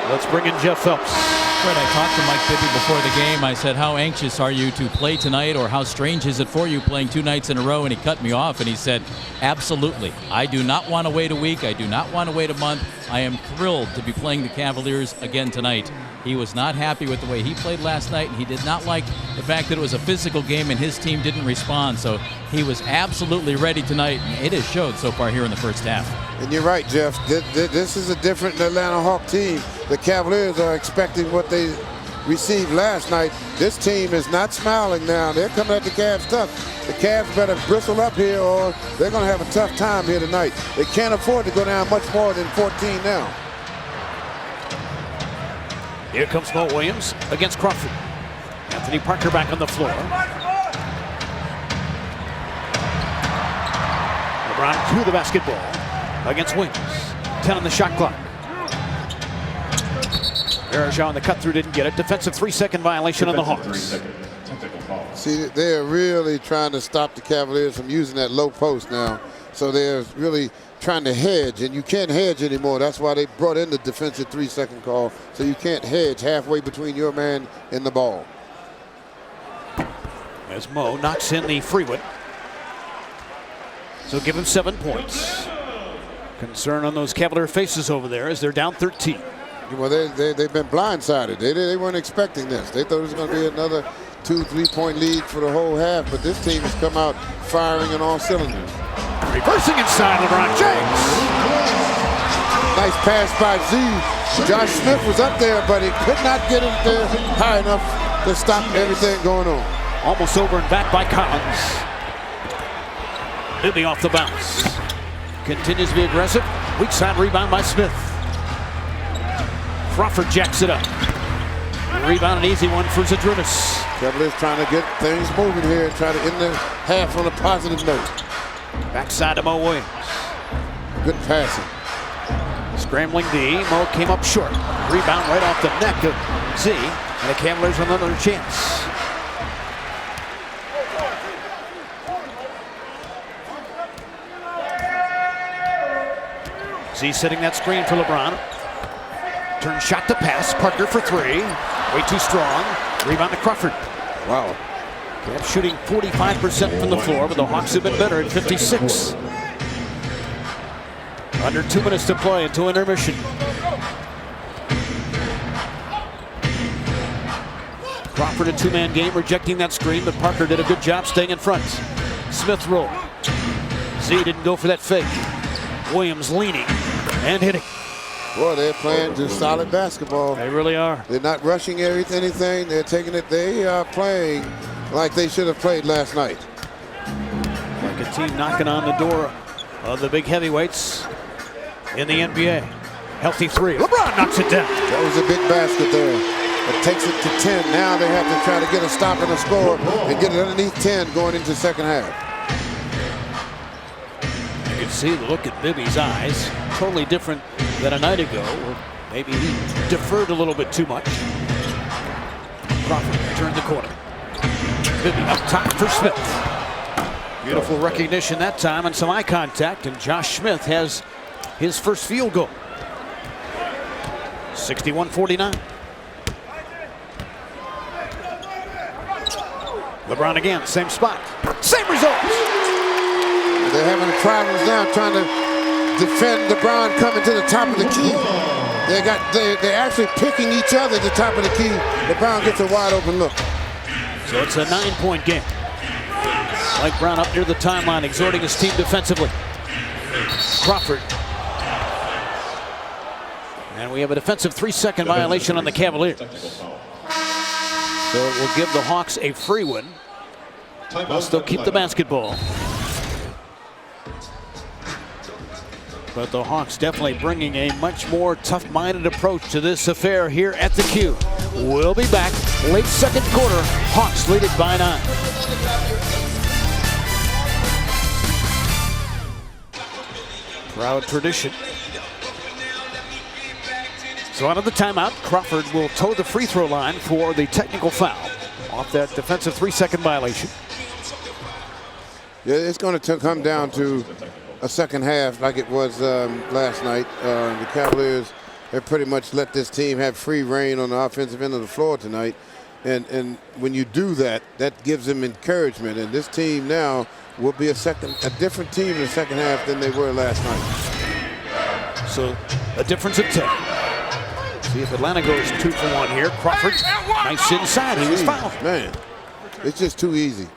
Let's bring in Jeff Phelps. Fred, I talked to Mike Bibby before the game. I said, how anxious are you to play tonight, or how strange is it for you playing 2 nights in a row? And he cut me off and he said, absolutely. I do not want to wait a week. I do not want to wait a month. I am thrilled to be playing the Cavaliers again tonight. He was not happy with the way he played last night, and he did not like the fact that it was a physical game and his team didn't respond. So he was absolutely ready tonight, and it has showed so far here in the first half. And you're right, Jeff. This is a different Atlanta Hawk team. The Cavaliers are expecting what they received last night. This team is not smiling now. They're coming at the Cavs tough. The Cavs better bristle up here, or they're going to have a tough time here tonight. They can't afford to go down much more than 14 now. Here comes Mo Williams against Crawford. Anthony Parker back on the floor. LeBron to the basketball against Williams. 10 on the shot clock. Varejão on the cut through, didn't get it. Defensive 3-second violation on the Hawks. See, they're really trying to stop the Cavaliers from using that low post now. So they're really trying to hedge, and you can't hedge anymore. That's why they brought in the defensive 3-second call, so you can't hedge halfway between your man and the ball. As Mo knocks in the free one. So give him 7 points. Concern on those Cavalier faces over there as they're down 13. Well, they've been blindsided. They weren't expecting this. They thought it was going to be another 2-3 point lead for the whole half, but this team has come out firing on all cylinders. Reversing inside, LeBron James. Nice pass by Z. Josh Smith was up there, but he could not get it there high enough to stop everything going on. Almost over and back by Collins. Bibby off the bounce. Continues to be aggressive. Weak side rebound by Smith. Crawford jacks it up. Rebound, an easy one for Zadrunas. Cavaliers trying to get things moving here, trying to end the half on a positive note. Backside to Mo Williams. Good passing. Scrambling D. Mo came up short. Rebound right off the neck of Z. And the Cavaliers with another chance. Z setting that screen for LeBron. Turn shot to pass. Parker for 3. Way too strong. Rebound to Crawford. Wow. Cavs shooting 45% from the floor, but the Hawks have been better at 56. Under 2 minutes to play until intermission. Crawford, a 2-man game, rejecting that screen, but Parker did a good job staying in front. Smith roll. Z didn't go for that fake. Williams leaning and hitting. Boy, they're playing just solid basketball. They really are. They're not rushing anything. They're taking it. They are playing like they should have played last night. Like a team knocking on the door of the big heavyweights in the NBA. Healthy 3. LeBron knocks it down. That was a big basket there. It takes it to 10. Now they have to try to get a stop and a score and get it underneath 10 going into the second half. You can see the look at Bibby's eyes. Totally different than a night ago, or maybe he deferred a little bit too much. Crawford turned the corner. Bibby up top for Smith. Beautiful recognition that time and some eye contact, and Josh Smith has his first field goal. 61-49. LeBron again, same spot, same result. They're having problems now trying to defend LeBron coming to the top of the key. They're actually picking each other at the top of the key. LeBron gets a wide open look. So it's a 9-point game. Mike Brown up near the timeline, exhorting his team defensively. Crawford. And we have a defensive 3-second violation on the Cavaliers. So it will give the Hawks a free win. Plus they'll keep the basketball. But the Hawks definitely bringing a much more tough-minded approach to this affair here at the Q. We'll be back late second quarter. Hawks lead it by 9. Proud tradition. So out of the timeout, Crawford will toe the free throw line for the technical foul off that defensive 3-second violation. Yeah, it's going to come down to a second half like it was last night. The Cavaliers They pretty much let this team have free reign on the offensive end of the floor tonight. And when you do that, that gives them encouragement. And this team now will be a different team in the second half than they were last night. So a difference of 10. See if Atlanta goes 2 for 1 here. Crawford, nice inside. He was fouled. Man, it's just too easy.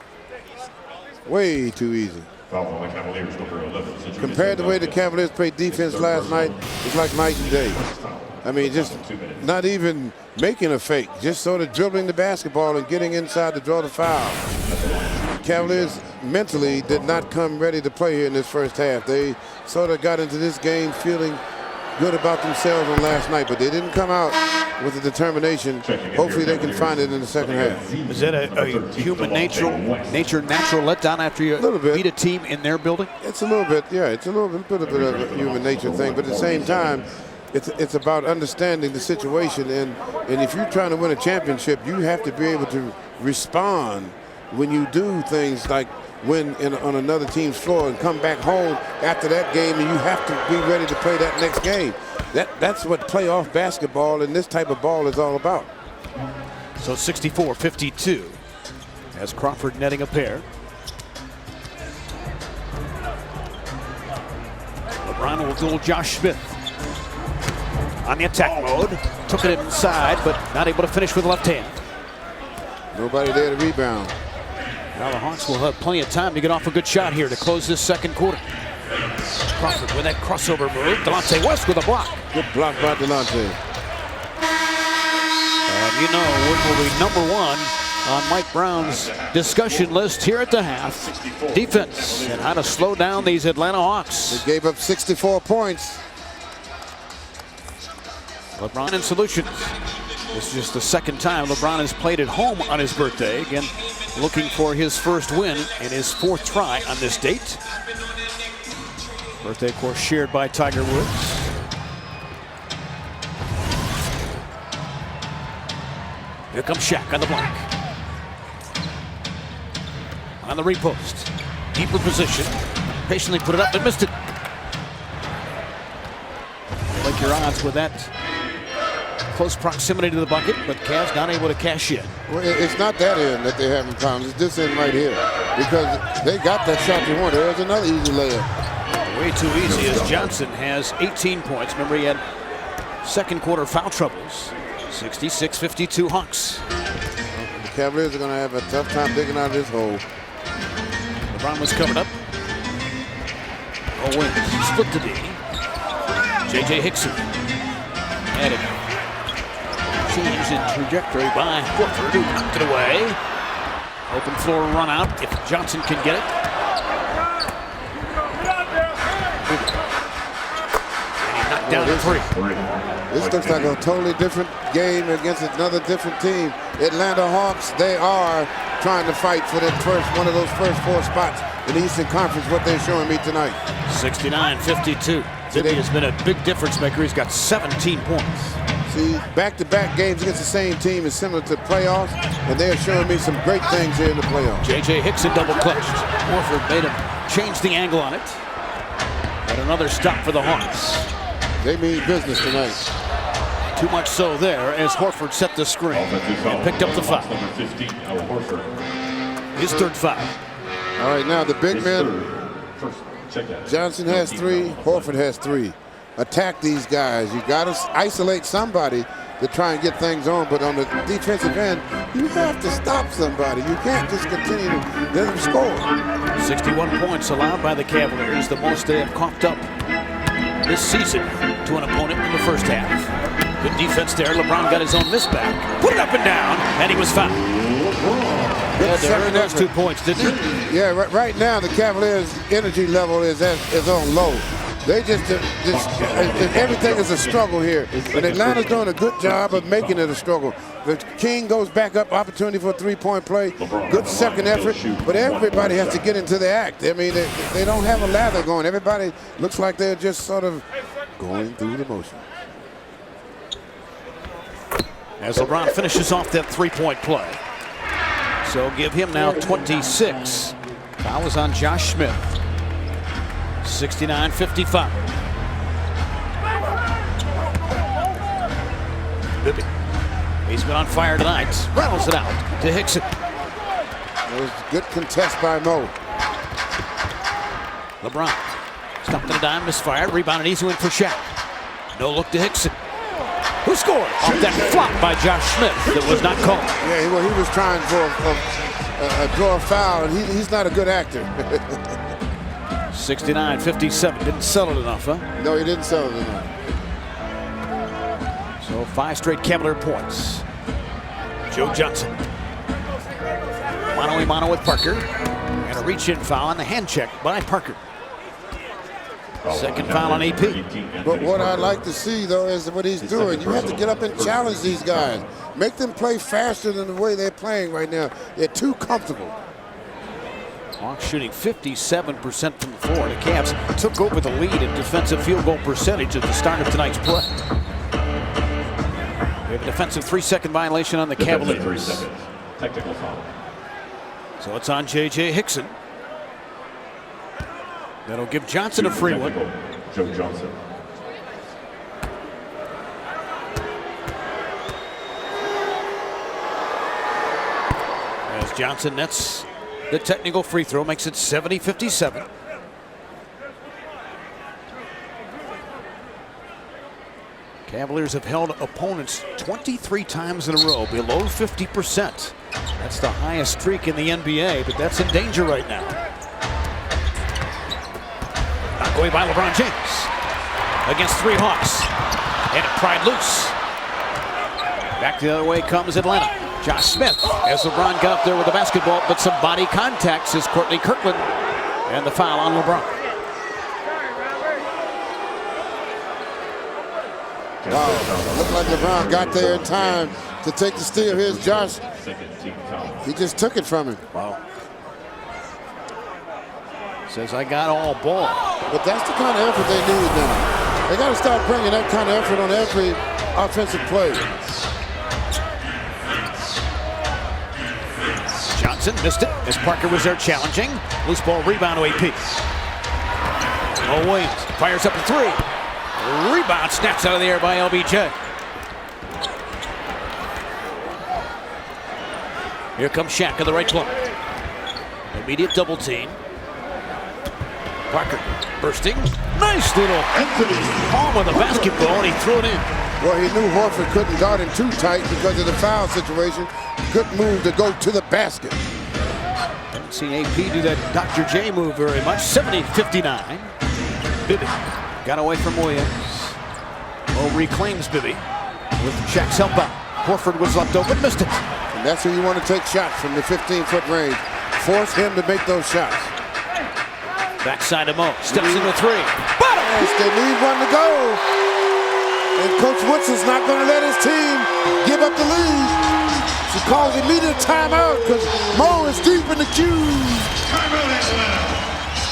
Way too easy. Foul on the Cavaliers, number 11. Compared to the way the Cavaliers played defense last night, it's like night and day. I mean, just not even making a fake, just sort of dribbling the basketball and getting inside to draw the foul. Cavaliers mentally did not come ready to play here in this first half. They sort of got into this game feeling good about themselves on last night, but they didn't come out with the determination. Hopefully they can find it in the second half. Is that a human natural letdown after you beat a team in their building? It's a little bit, yeah, it's a little bit of a human nature thing, but at the same time, it's about understanding the situation, and if you're trying to win a championship, you have to be able to respond when you do things like win on another team's floor and come back home after that game, and you have to be ready to play that next game. That's what playoff basketball and this type of ball is all about. So 64-52 as Crawford netting a pair. LeBron will duel Josh Smith. On the attack mode, took it inside, but not able to finish with the left hand. Nobody there to rebound. Now the Hawks will have plenty of time to get off a good shot here to close this second quarter. Crawford with that crossover move. Delonte West with a block. Good block by Delonte. And you know, Wood will be number 1 on Mike Brown's discussion list here at the half. Defense and how to slow down these Atlanta Hawks. They gave up 64 points. LeBron in solutions. This is just the second time LeBron has played at home on his birthday. Again, looking for his first win and his 4th try on this date. Birthday, of course, shared by Tiger Woods. Here comes Shaq on the block. On the repost. Deeper position. Patiently put it up and missed it. Like your odds with that close proximity to the bucket, but Cavs not able to cash in. Well, it's not that end that they're having problems. It's this end right here. Because they got that shot they wanted. There's another easy layup. Way too easy as Johnson has 18 points. Remember, he had second quarter foul troubles. 66-52 Hawks. The Cavaliers are going to have a tough time digging out of this hole. LeBron was covered up. Owens split the D. J.J. Hickson had it. Change in trajectory by Horford, who knocked it away. Open floor run out if Johnson can get it. And he knocked down a 3. This looks like a totally different game against another different team. Atlanta Hawks, they are trying to fight for that one of those first 4 spots in the Eastern Conference, what they're showing me tonight. 69-52. Bibby has been a big difference maker. He's got 17 points. See, back-to-back games against the same team is similar to playoffs, and they're showing me some great things here in the playoffs. J.J. Hickson double-clutched. Horford made him change the angle on it. And another stop for the Hawks. They mean business tonight. Too much so there as Horford set the screen and picked up the foul. His 3rd foul. All right, now the big man, Johnson has 3, Horford has 3. Attack these guys. You got to isolate somebody to try and get things on, but on the defensive end, you have to stop somebody. You can't just continue to let them score. 61 points allowed by the Cavaliers, the most they have coughed up this season to an opponent in the first half. Good defense there. LeBron got his own miss back. Put it up and down, and he was fouled. Yeah, they earned those 2 points, didn't he? Yeah, right now the Cavaliers' energy level is on low. They just everything is a struggle here. And Atlanta's doing a good job of making it a struggle. The King goes back up, opportunity for a 3-point play. Good second effort, but everybody has to get into the act. I mean, they don't have a lather going. Everybody looks like they're just sort of going through the motion. As LeBron finishes off that 3-point play. So give him now 26. Foul is on Josh Smith. 69-55. Bibby. He's been on fire tonight. Rattles it out to Hickson. It was a good contest by Mo. LeBron stopped in a dime, misfired, rebounded easy win for Shaq. No look to Hickson. Who scored? Off that flop by Josh Smith that was not called. Yeah, well, he was trying for a draw foul, and he's not a good actor. 69-57. Didn't sell it enough, huh? No, he didn't sell it enough. So 5 straight Cavalier points. Joe Johnson. Mano-a-mano with Parker. And a reach-in foul on the hand check by Parker. Second foul on AP. But what I'd like to see, though, is what he's doing. You have to get up and challenge these guys. Make them play faster than the way they're playing right now. They're too comfortable. Hawks shooting 57% from the floor. The Cavs took over the lead in defensive field goal percentage at the start of tonight's play. We have a defensive 3-second violation on the Cavaliers. 3 seconds. Technical foul. So it's on J.J. Hickson. That'll give Johnson a free one. Joe Johnson. As Johnson nets the technical free throw, makes it 70-57. Cavaliers have held opponents 23 times in a row below 50%. That's the highest streak in the NBA, but that's in danger right now. Knocked away by LeBron James against 3 Hawks. And it pried loose. Back the other way comes Atlanta. Josh Smith as LeBron got up there with the basketball, but some body contact, says Courtney Kirkland. And the foul on LeBron. Wow, looked like LeBron got there in time to take the steal. Here's Josh. He just took it from him. Wow. Says, I got all ball. But that's the kind of effort they need now. They got to start bringing that kind of effort on every offensive play. Johnson missed it as Parker was there challenging. Loose ball rebound to AP. Oh, Williams fires up a 3. Rebound snaps out of the air by LBJ. Here comes Shaq on the right corner. Immediate double team. Parker bursting. Nice little palm of the basketball, and he threw it in. Well, he knew Horford couldn't guard him too tight because of the foul situation. Good move to go to the basket. Haven't seen AP do that Dr. J move very much. 70-59. Bibby got away from Williams. Well, reclaims Bibby with Shaq's help out. Horford was left open, missed it. And that's where you want to take shots from the 15-foot range. Force him to make those shots. Backside to Mo. Steps into 3. Bottom! Yes, they need one to go. And Coach Woodson's not going to let his team give up the lead. She calls immediate timeout because Mo is deep in the queue.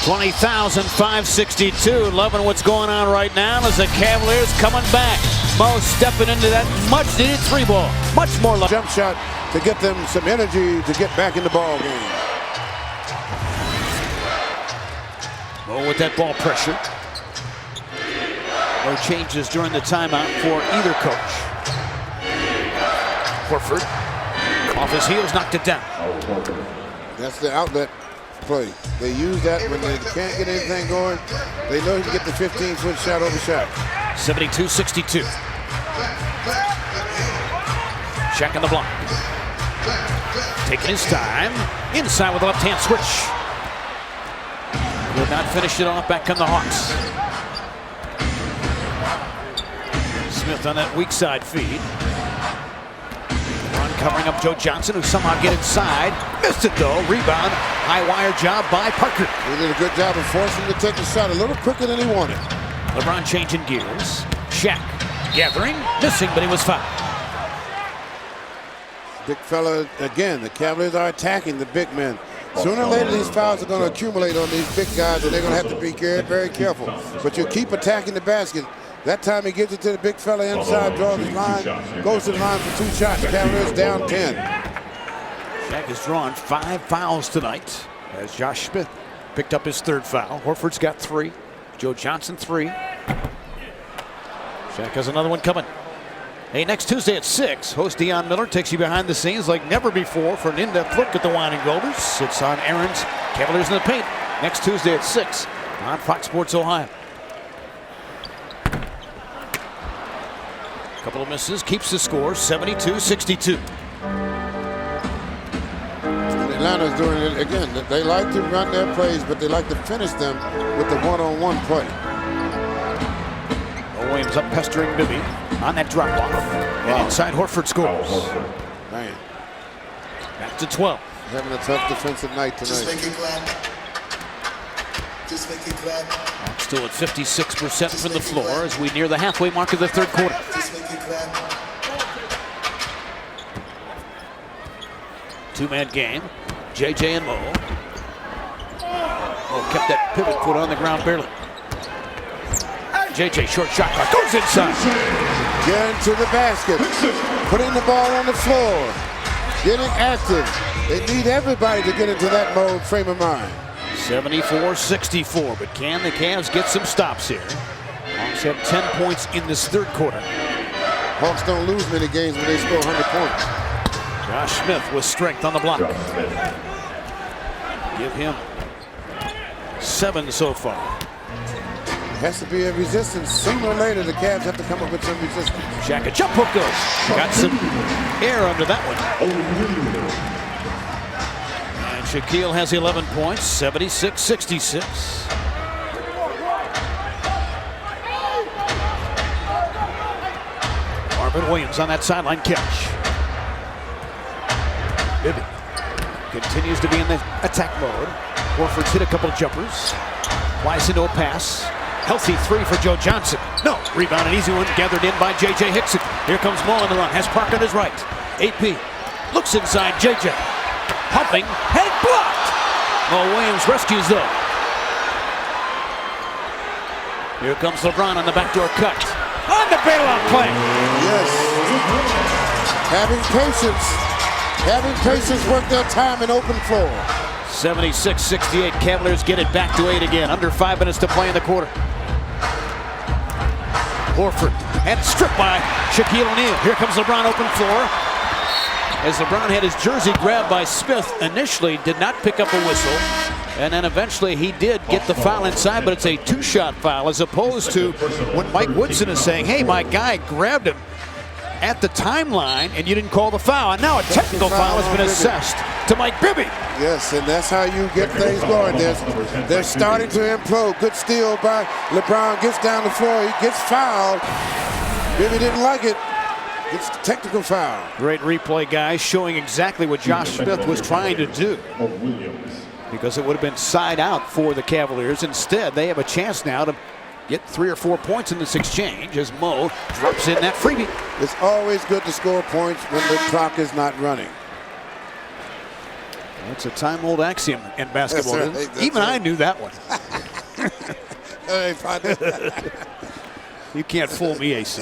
20,562. Loving what's going on right now as the Cavaliers coming back. Mo stepping into that much-needed 3-ball. Much more love. Jump shot to get them some energy to get back in the ball game. Mo with that ball pressure. No changes during the timeout for either coach. Horford off his heels, knocked it down. That's the outlet play. They use that when they can't get anything going. They know he can get the 15-foot shot over shot. 72-62. Shaq on the block. Taking his time. Inside with a left-hand switch. Would not finish it off. Back come the Hawks. Smith on that weak side feed. Run covering up Joe Johnson, who somehow get inside. Missed it though. Rebound. High wire job by Parker. He did a good job of forcing him to take the shot a little quicker than he wanted. LeBron changing gears. Shaq gathering. Missing, but he was fouled. Big fella, again, the Cavaliers are attacking the big men. Sooner or later, these fouls are going to accumulate on these big guys, and they're going to have to be very careful. But you keep attacking the basket. That time he gives it to the big fella inside, draws his line, goes to the line for 2 shots. Cavaliers down 10. Shaq has drawn 5 fouls tonight as Josh Smith picked up his 3rd foul. Horford's got 3. Joe Johnson 3. Shaq has another one coming. Hey, next Tuesday at 6, host Deion Miller takes you behind the scenes like never before for an in-depth look at the Wine and Golders. It's on Aaron's Cavaliers in the Paint next Tuesday at 6 on Fox Sports Ohio. Couple of misses, keeps the score 72-62. Atlanta's doing it again. They like to run their plays, but they like to finish them with the one-on-one play. Williams up pestering Bibby on that drop-off. And inside Horford scores. Man. Back to 12. Having a tough defensive night tonight. Just make it clap. Just make it clap. Still at 56% from the floor as we near the halfway mark of the third quarter. Just make it clap. Two-man game. JJ and Mo. Mo kept that pivot foot on the ground barely. JJ short shot clock goes inside. Getting to the basket. Putting the ball on the floor. Getting active. They need everybody to get into that mode frame of mind. 74-64, but can the Cavs get some stops here? Hawks have 10 points in this third quarter. Hawks don't lose many games when they score 100 points. Josh Smith with strength on the block. Give him 7 so far. Has to be a resistance. Sooner or later, the Cavs have to come up with some resistance. Shaq, a jump hook goes. Got some air under that one. And Shaquille has 11 points, 76-66. Marvin Williams on that sideline catch. Bibby continues to be in the attack mode. Horford's hit a couple of jumpers. Flies into a pass. Healthy three for Joe Johnson. No. Rebound, an easy one gathered in by J.J. Hickson. Here comes Mo on the run. Has Park on his right. AP looks inside J.J. Pumping. Head blocked. Mo Williams rescues though. Here comes LeBron on the backdoor cut. On the bailout play. Yes. Having patience. Having patience work their time in open floor. 76-68. Cavaliers get it back to 8 again. Under 5 minutes to play in the quarter. Horford and stripped by Shaquille O'Neal. Here comes LeBron open floor. As LeBron had his jersey grabbed by Smith, initially did not pick up a whistle. And then eventually he did get the foul inside, but it's a 2-shot foul as opposed to what Mike Woodson is saying. Hey, my guy grabbed him at the timeline and you didn't call the foul. And now a technical foul has been assessed to Mike Bibby. Yes, and that's how you get things going. They're starting to implode. Good steal by LeBron. Gets down the floor. He gets fouled. Bibby didn't like it. Gets the technical foul. Great replay, guys, showing exactly what Josh Smith was trying to do. Because it would have been side out for the Cavaliers. Instead, they have a chance now to get 3 or 4 points in this exchange as Mo drops in that freebie. It's always good to score points when the clock is not running. It's a time-old axiom in basketball. That's right. Even I knew that one. Hey, You can't fool me, AC.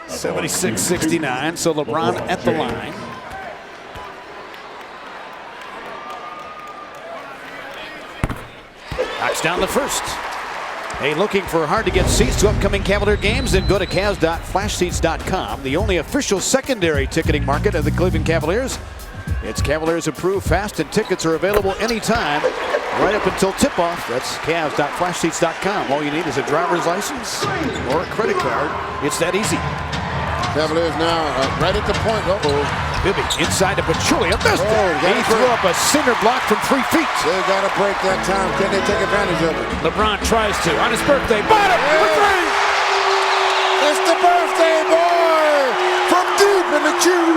76-69, so LeBron at the line. Knocks down the first. Hey, looking for hard-to-get seats to upcoming Cavalier games? Then go to Cavs.flashseats.com, the only official secondary ticketing market of the Cleveland Cavaliers. It's Cavaliers approved fast, and tickets are available anytime, right up until tip-off. That's Cavs.flashseats.com. All you need is a driver's license or a credit card. It's that easy. Cavaliers now right at the point. Bibby inside to Pachulia. Missed it. He threw up a cinder block from 3 feet. They got to break that time. Can they take advantage of it? LeBron tries to on his birthday. Bottom for 3. It's the birthday boy from deep in the queue.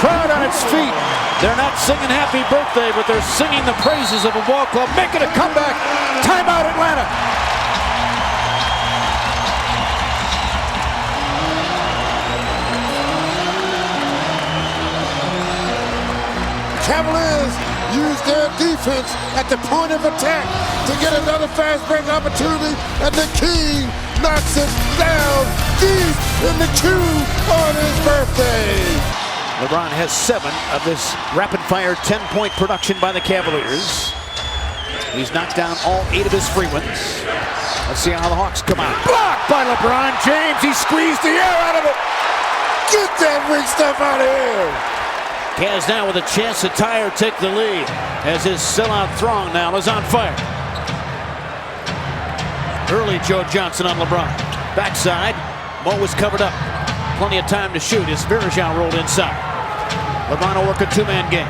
Crowd on its feet. They're not singing happy birthday, but they're singing the praises of a ball club, making a comeback. Timeout, Atlanta. Cavaliers use their defense at the point of attack to get another fast break opportunity, and the King knocks it down deep in the queue on his birthday. LeBron has 7 of this rapid-fire 10-point production by the Cavaliers. He's knocked down all 8 of his free ones. Let's see how the Hawks come out. Blocked by LeBron James. He squeezed the air out of it. Get that weak stuff out of here. Cavs now with a chance to tie or take the lead as his sellout throng now is on fire. Early Joe Johnson on LeBron. Backside, Mo was covered up. Plenty of time to shoot as Varejão rolled inside. LeBron will work a two-man game.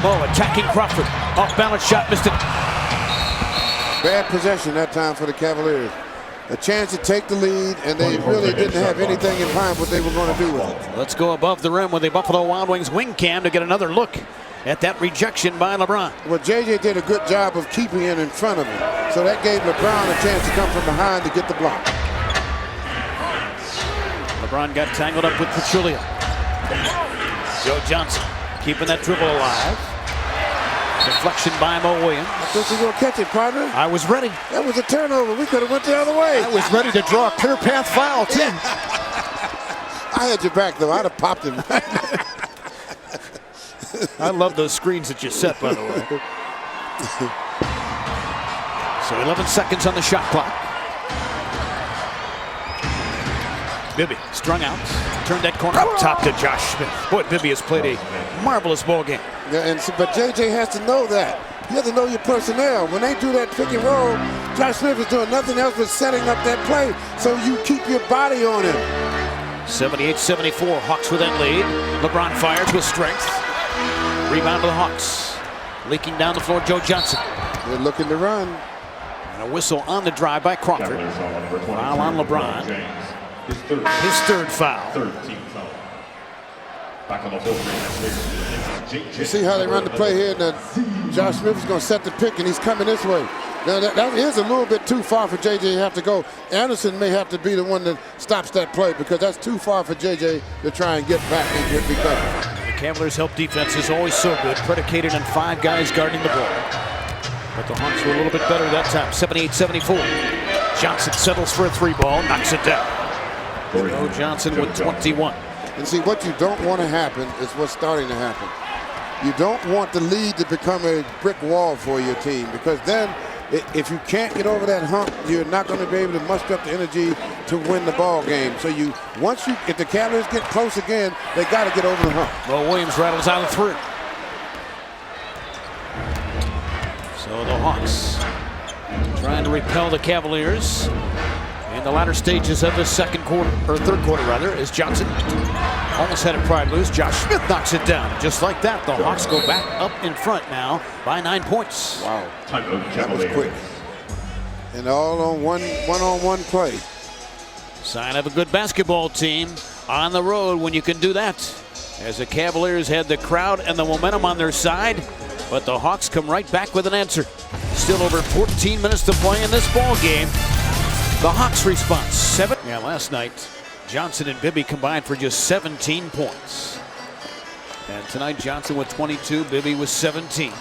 Mo attacking Crawford. Off-balance shot, missed it. Bad possession that time for the Cavaliers. A chance to take the lead, and they really didn't have anything in mind what they were going to do with it. Let's go above the rim with the Buffalo Wild Wings wing cam to get another look at that rejection by LeBron. Well, JJ did a good job of keeping it in front of him, so that gave LeBron a chance to come from behind to get the block. LeBron got tangled up with Pachulia. Joe Johnson keeping that dribble alive. Deflection by Mo Williams. I thought you were going to catch it, partner. I was ready. That was a turnover. We could have went the other way. I was ready to draw a clear path foul, too. I had your back, though. I'd have popped him. I love those screens that you set, by the way. So 11 seconds on the shot clock. Bibby strung out. Turned that corner up top to Josh Smith. Boy, Bibby has played a marvelous ball game. Yeah, but JJ has to know that. You have to know your personnel. When they do that pick and roll, Josh Smith is doing nothing else but setting up that play, so you keep your body on him. 78-74, Hawks with that lead. LeBron fires with strength. Rebound to the Hawks. Leaking down the floor, Joe Johnson. They're looking to run. And a whistle on the drive by Crawford. Foul on LeBron. His third foul. Back on the floor. You see how they run the play here? Now, Josh Smith is going to set the pick, and he's coming this way. Now, that is a little bit too far for JJ to have to go. Anderson may have to be the one that stops that play because that's too far for JJ to try and get back and get better. The Cavaliers' help defense is always so good, predicated on 5 guys guarding the ball. But the Hawks were a little bit better that time, 78-74. Johnson settles for a 3-ball, knocks it down. Joe Johnson with 21. And see, what you don't want to happen is what's starting to happen. You don't want the lead to become a brick wall for your team, because then if you can't get over that hump, you're not going to be able to muster up the energy to win the ball game. So if the Cavaliers get close again, they got to get over the hump. Mo Williams rattles out of 3. So the Hawks trying to repel the Cavaliers in the latter stages of the third quarter rather, as Johnson almost had it pried loose. Josh Smith knocks it down. Just like that, the Hawks go back up in front now by 9 points. Wow, that was quick. And all on one-on-one play. Sign of a good basketball team on the road when you can do that. As the Cavaliers had the crowd and the momentum on their side, but the Hawks come right back with an answer. Still over 14 minutes to play in this ball game. The Hawks response, last night, Johnson and Bibby combined for just 17 points. And tonight, Johnson with 22, Bibby with 17.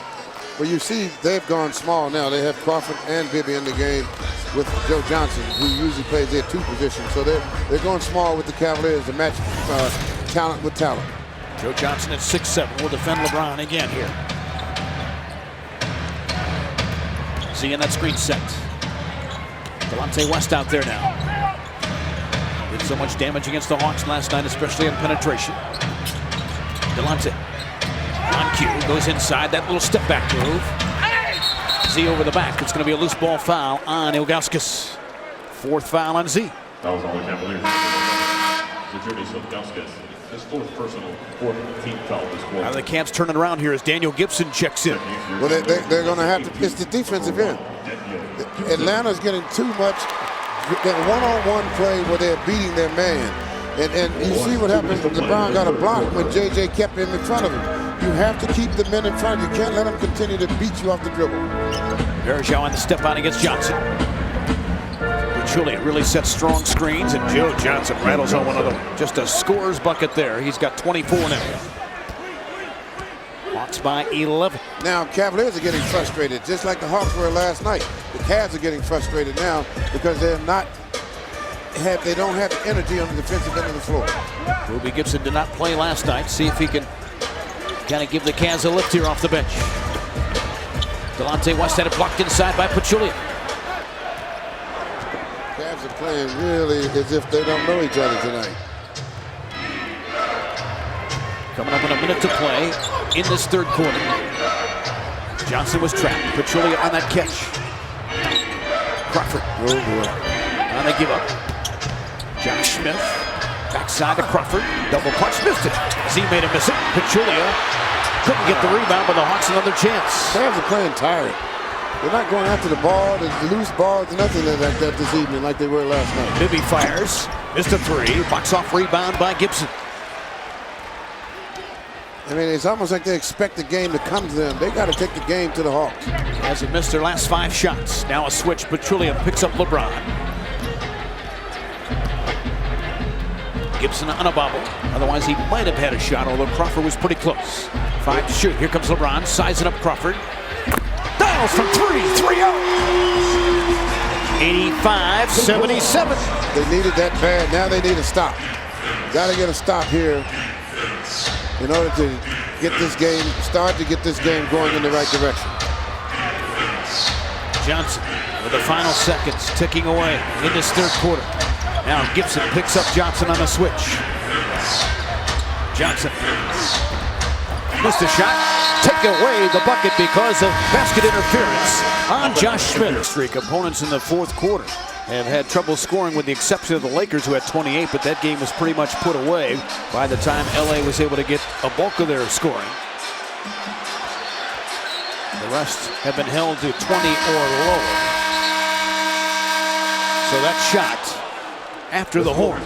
Well, you see, they've gone small now. They have Crawford and Bibby in the game with Joe Johnson, who usually plays their 2 positions. So they're going small with the Cavaliers to match talent with talent. Joe Johnson at 6'7" will defend LeBron again here. Seeing that screen set. Delonte West out there now. Did so much damage against the Hawks last night, especially in penetration. Delonte on cue, goes inside, that little step back move. Z over the back. It's going to be a loose ball foul on Ilgauskas. 4th foul on Z. That was on the Cavaliers. Zydrunas Ilgauskas, his 4th personal, 4th team foul this quarter. Now the Cavs turning around here as Daniel Gibson checks in. Well, they're going to have to. It's the defensive end. Atlanta's getting too much that one-on-one play where they're beating their man. And you see what happened. LeBron got a block when JJ kept him in front of him. You have to keep the men in front. You can't let them continue to beat you off the dribble. Varejão on the step out against Johnson. Pachulia really sets strong screens, and Joe Johnson rattles on one of them. Just a scorer's bucket there. He's got 24 now. Hawks by 11. Now, Cavaliers are getting frustrated, just like the Hawks were last night. The Cavs are getting frustrated now because they don't have the energy on the defensive end of the floor. Ruby Gibson did not play last night. See if he can kind of give the Cavs a lift here off the bench. Delonte West had it blocked inside by Pachulia. Playing really as if they don't know each other tonight. Coming up in a minute to play in this third quarter. Johnson was trapped. Pachulia on that catch. Crawford. Oh boy. On the give up. Josh Smith. Backside to Crawford. Double punch. Missed it. Z made him miss it. Pachulia couldn't get the rebound, but the Hawks another chance. Cavs are playing tired. They're not going after the ball, the loose balls, nothing like that this evening like they were last night. Bibby fires. Missed a three. Box off rebound by Gibson. I mean, it's almost like they expect the game to come to them. They got to take the game to the Hawks. As they missed their last 5 shots. Now a switch. Pachulia picks up LeBron. Gibson on a bobble. Otherwise, he might have had a shot, although Crawford was pretty close. 5 to shoot. Here comes LeBron, sizing up Crawford. Dials from 3. 3-0. 85-77. They needed that bad. Now they need a stop. Got to get a stop here in order to get this game, get this game going in the right direction. Johnson with the final seconds ticking away in this third quarter. Now Gibson picks up Johnson on a switch. Johnson missed a shot. Take away the bucket because of basket interference on Josh Smith. Streak opponents in the fourth quarter have had trouble scoring with the exception of the Lakers, who had 28, but that game was pretty much put away by the time LA was able to get a bulk of their scoring. The rest have been held to 20 or lower. So that shot after the horn.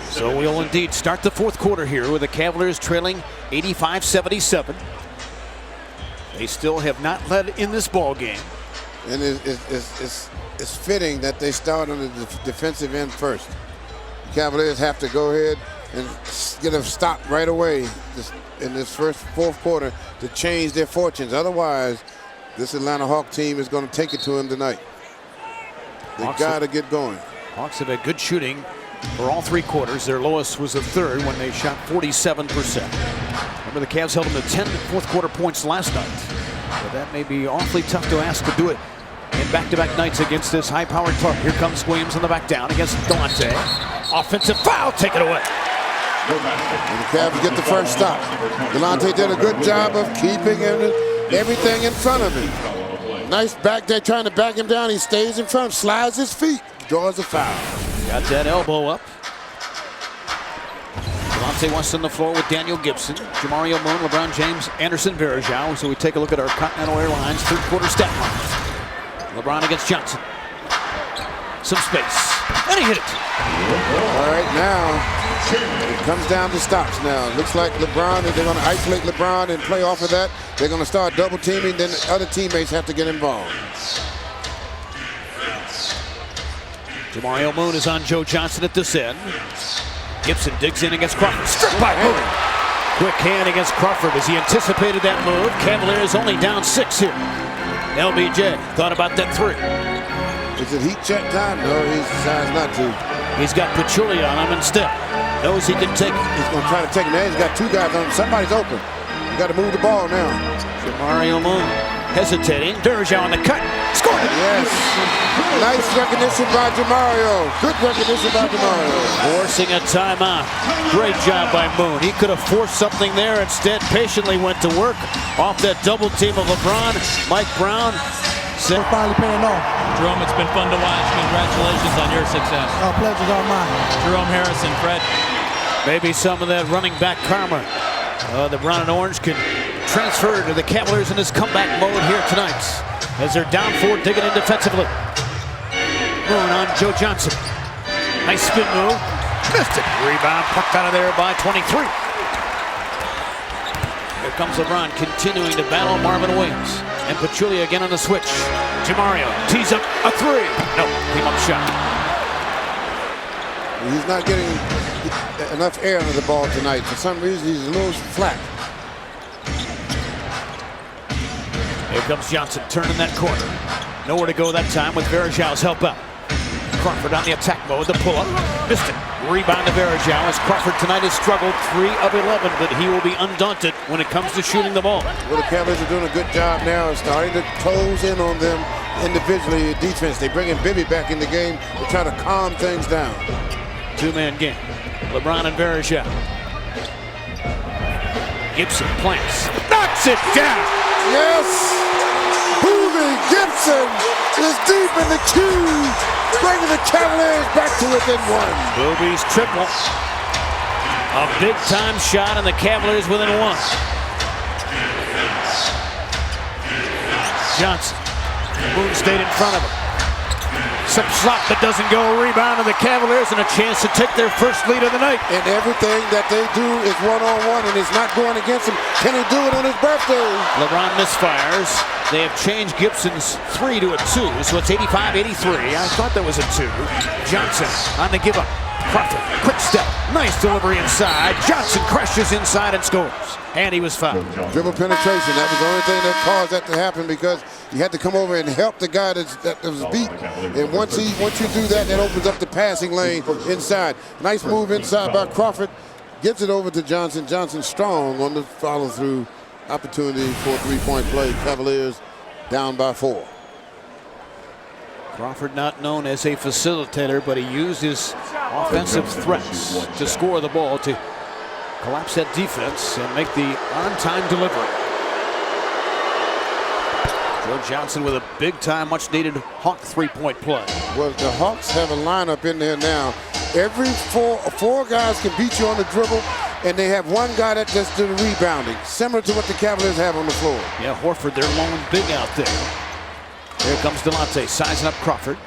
So we'll indeed start the fourth quarter here with the Cavaliers trailing 85-77. They still have not led in this ball game. And it's fitting that they start on the defensive end first. The Cavaliers have to go ahead and get a stop right away in this fourth quarter to change their fortunes. Otherwise, this Atlanta Hawk team is going to take it to them tonight. They got to get going. Hawks have had good shooting for all 3 quarters. Their lowest was the third when they shot 47%. Remember, the Cavs held them to 10 fourth quarter points last night. But that may be awfully tough to ask to do it in back-to-back nights against this high-powered club. Here comes Williams on the back down against Delonte. Offensive foul, take it away. And the Cavs get the first stop. Delonte did a good job of keeping everything in front of him. Nice back there trying to back him down. He stays in front, slides his feet, draws a foul. Got that elbow up. Delonte West on the floor with Daniel Gibson, Jamario Moon, LeBron James, Anderson Varejão. So we take a look at our Continental Airlines third quarter stat line. LeBron against Johnson. Some space. And he hit it. All right, now it comes down to stops now. Looks like LeBron, they're going to isolate LeBron and play off of that. They're going to start double teaming, then the other teammates have to get involved. Jamario Moon is on Joe Johnson at this end. Gibson digs in against Crawford. Stripped by Moon. Quick hand against Crawford as he anticipated that move. Cavaliers only down 6 here. LBJ thought about that 3. Is it heat check time? No, he decides not to. He's got Pachulia on him instead. Knows he can take it. He's going to try to take it. Now he's got 2 guys on him. Somebody's open. You got to move the ball now. Jamario Moon hesitating. Varejão on the cut. Scored it. Yes. Nice recognition by Jamario. Good recognition by Jamario. Forcing a timeout. Great job by Moon. He could have forced something there. Instead, patiently went to work off that double team of LeBron. Mike Brown said, "We're finally paying off." Jerome, it's been fun to watch. Congratulations on your success. Our pleasure's all mine. Jerome Harrison, Fred. maybe some of that running back karma. The brown and orange can transfer to the Cavaliers in this comeback mode here tonight as they're down 4, digging in defensively. Moon on Joe Johnson. Nice spin move. Missed it. Rebound plucked out of there by 23. Here comes LeBron continuing to battle Marvin Williams. And Pachulia again on the switch. Jamario tees up a 3. No, came up shot. He's not getting enough air under the ball tonight. For some reason, he's a little flat. Here comes Johnson turning that corner. Nowhere to go that time with Varejão's help out. Crawford on the attack mode, the pull-up. Missed it. Rebound to Varejão as Crawford tonight has struggled 3 of 11, but he will be undaunted when it comes to shooting the ball. Well, the Cavaliers are doing a good job now of starting to close in on them individually defense. They bring in Bibby back in the game to try to calm things down. Two-man game. LeBron and Varejão. Gibson plants. Knocks it down. Yes! Boobie Gibson is deep in the queue, bringing the Cavaliers back to within one. Boobie's triple. A big-time shot, and the Cavaliers within one. Johnson. Boone stayed in front of him. Some slot that doesn't go. A rebound of the Cavaliers and a chance to take their first lead of the night. And everything that they do is one-on-one, and it's not going against him. Can he do it on his birthday? LeBron misfires. They have changed Gibson's 3 to a 2, so it's 85-83. I thought that was a 2. Johnson on the give-up. Crawford, quick step, nice delivery inside. Johnson crashes inside and scores. And he was fouled. Dribble penetration, that was the only thing that caused that to happen, because you had to come over and help the guy that was beat. And once you do that, that opens up the passing lane inside. Nice move inside by Crawford. Gives it over to Johnson. Johnson strong on the follow-through. Opportunity for a three-point play. Cavaliers down by 4. Crawford not known as a facilitator, but he used his offensive threats to score the ball, to collapse that defense and make the on-time delivery. Joe Johnson with a big-time, much-needed Hawk three-point play. Well, the Hawks have a lineup in there now. Every four guys can beat you on the dribble, and they have one guy that does the rebounding, similar to what the Cavaliers have on the floor. Yeah, Horford, their lone big out there. Here comes Delonte, sizing up Crawford.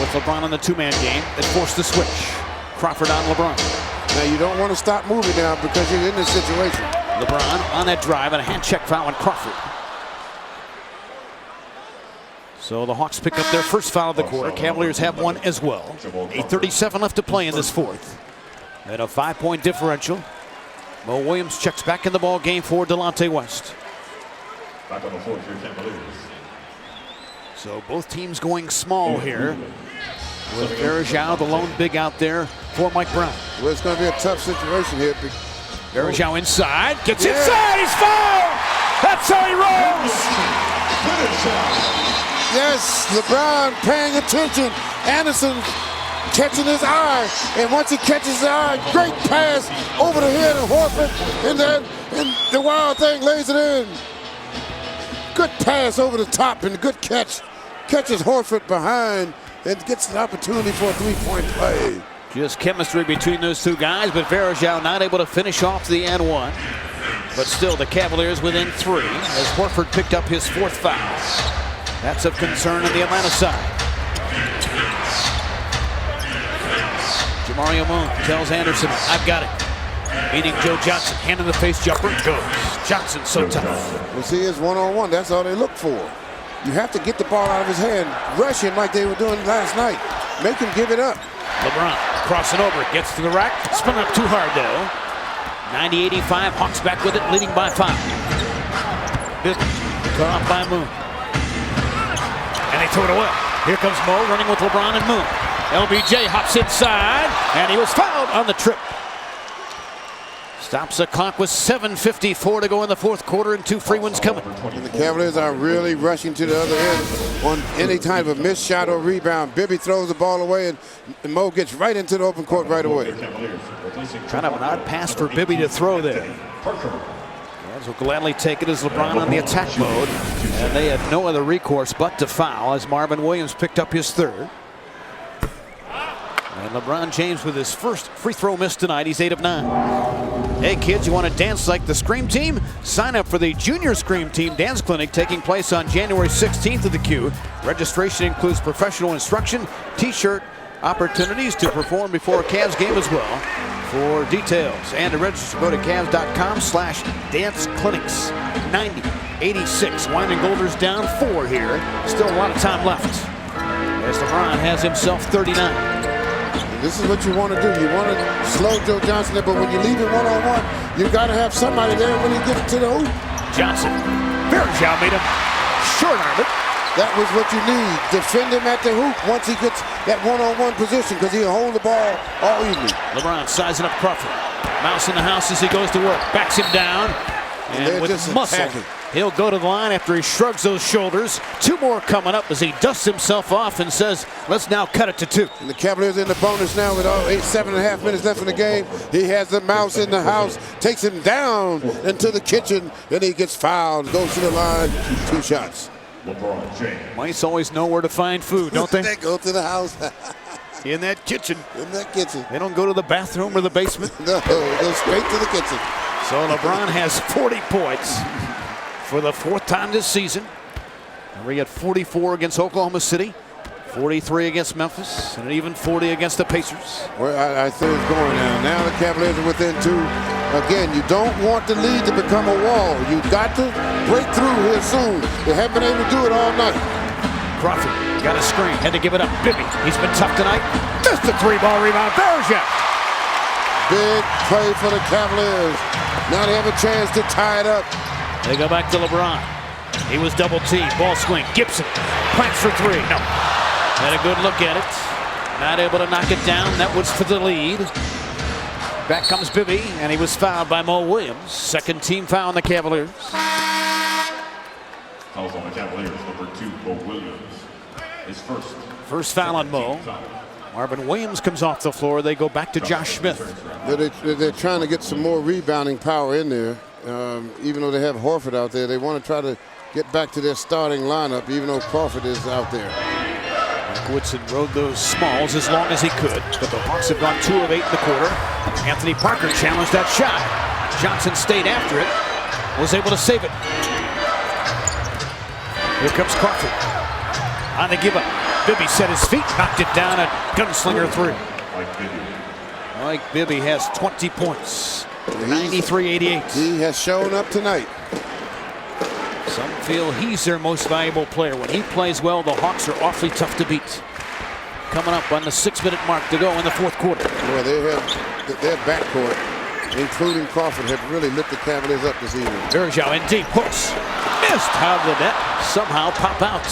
With LeBron on the two-man game, that forced the switch. Crawford on LeBron. Now, you don't want to stop moving now because you're in this situation. LeBron on that drive, and a hand check foul on Crawford. So the Hawks pick up their first foul of the quarter. Cavaliers have one as well. 8:37 left to play in this fourth. And a 5-point differential. Mo Williams checks back in the ball game for Delonte West. Back on the floor for your Cavaliers. So both teams going small here, with Varejão, the lone big out there for Mike Brown. Well, it's going to be a tough situation here. Varejão inside, gets inside, he's fouled! That's how he rolls! Yes, LeBron paying attention. Anderson catching his eye, and once he catches his eye, great pass over the head of Horford, and the wild thing lays it in. Good pass over the top and a good catch. Catches Horford behind and gets an opportunity for a three-point play. Just chemistry between those two guys, but Varejão not able to finish off the and one. But still, the Cavaliers within 3 as Horford picked up his 4th foul. That's of concern on the Atlanta side. Jamario Moon tells Anderson, I've got it. Meeting Joe Johnson, hand in the face jumper, goes. Johnson so tough. Well, see, it's one-on-one. That's all they look for. You have to get the ball out of his hand, rush him like they were doing last night. Make him give it up. LeBron crossing over, gets to the rack, spun up too hard though. 90-85, Hawks back with it, leading by 5. Bibby, cut off by Moon. And they throw it away. Here comes Mo running with LeBron and Moon. LBJ hops inside, and he was fouled on the trip. Stops the clock with 7:54 to go in the fourth quarter, and 2 free ones coming. And the Cavaliers are really rushing to the other end on any type of missed shot or rebound. Bibby throws the ball away, and Mo gets right into the open court right away. Kind of an odd pass for Bibby to throw there. Cavs will gladly take it as LeBron on the attack mode, and they had no other recourse but to foul as Marvin Williams picked up his 3rd. And LeBron James with his first free throw miss tonight. He's 8 of 9. Hey kids, you want to dance like the Scream Team? Sign up for the Junior Scream Team Dance Clinic taking place on January 16th at the Q. Registration includes professional instruction, t-shirt, opportunities to perform before a Cavs game as well. For details and to register, go to Cavs.com/danceclinics. 90-86. Wyman Golders down 4 here. Still a lot of time left as LeBron has himself 39. This is what you want to do. You want to slow Joe Johnson there, but when you leave it one-on-one, you got to have somebody there when you get to the hoop. Johnson. Varejão made him short-arm it. That was what you need. Defend him at the hoop once he gets that one-on-one position, because he'll hold the ball all evening. LeBron sizing up Crawford. Mouse in the house as he goes to work. Backs him down. And with muscle, He'll go to the line after he shrugs those shoulders. 2 more coming up as he dusts himself off and says, let's now cut it to 2. And the Cavaliers in the bonus now with 7.5 minutes left in the game. He has the mouse in the house, takes him down into the kitchen, and he gets fouled, goes to the line, 2 shots. LeBron James. Mice always know where to find food, don't they? They go to the house. In that kitchen. In that kitchen. They don't go to the bathroom or the basement. No, go straight to the kitchen. So LeBron has 40 points for the 4th time this season. We had 44 against Oklahoma City, 43 against Memphis, and even 40 against the Pacers. Well, I think it's going now. Now the Cavaliers are within 2. Again, you don't want the lead to become a wall. You got to break through here soon. They haven't been able to do it all night. Crawford got a screen, had to give it up. Bibby, he's been tough tonight. Missed a 3-ball rebound. Varejão. Big play for the Cavaliers. Now they have a chance to tie it up. They go back to LeBron. He was double teamed. Ball swing. Gibson plants for 3. No. Had a good look at it. Not able to knock it down. That was for the lead. Back comes Bibby, and he was fouled by Mo Williams. 2nd team foul on the Cavaliers. Fouls on the Cavaliers, number 2, Mo Williams. His first foul on Mo. Marvin Williams comes off the floor. They go back to Josh Smith. They're trying to get some more rebounding power in there. Even though they have Horford out there, they want to try to get back to their starting lineup, even though Crawford is out there. Woodson rode those smalls as long as he could, but the Hawks have gone 2 of 8 in the quarter. Anthony Parker challenged that shot. Johnson stayed after it, was able to save it. Here comes Crawford on the give up. Bibby set his feet, knocked it down, a gunslinger 3. Mike Bibby has 20 points, 93-88. He has shown up tonight. Some feel he's their most valuable player. When he plays well, the Hawks are awfully tough to beat. Coming up on the 6-minute mark to go in the 4th quarter. Well, their backcourt, including Crawford, have really lit the Cavaliers up this evening. Varejão in deep, hooks, missed out of the net, somehow pop out.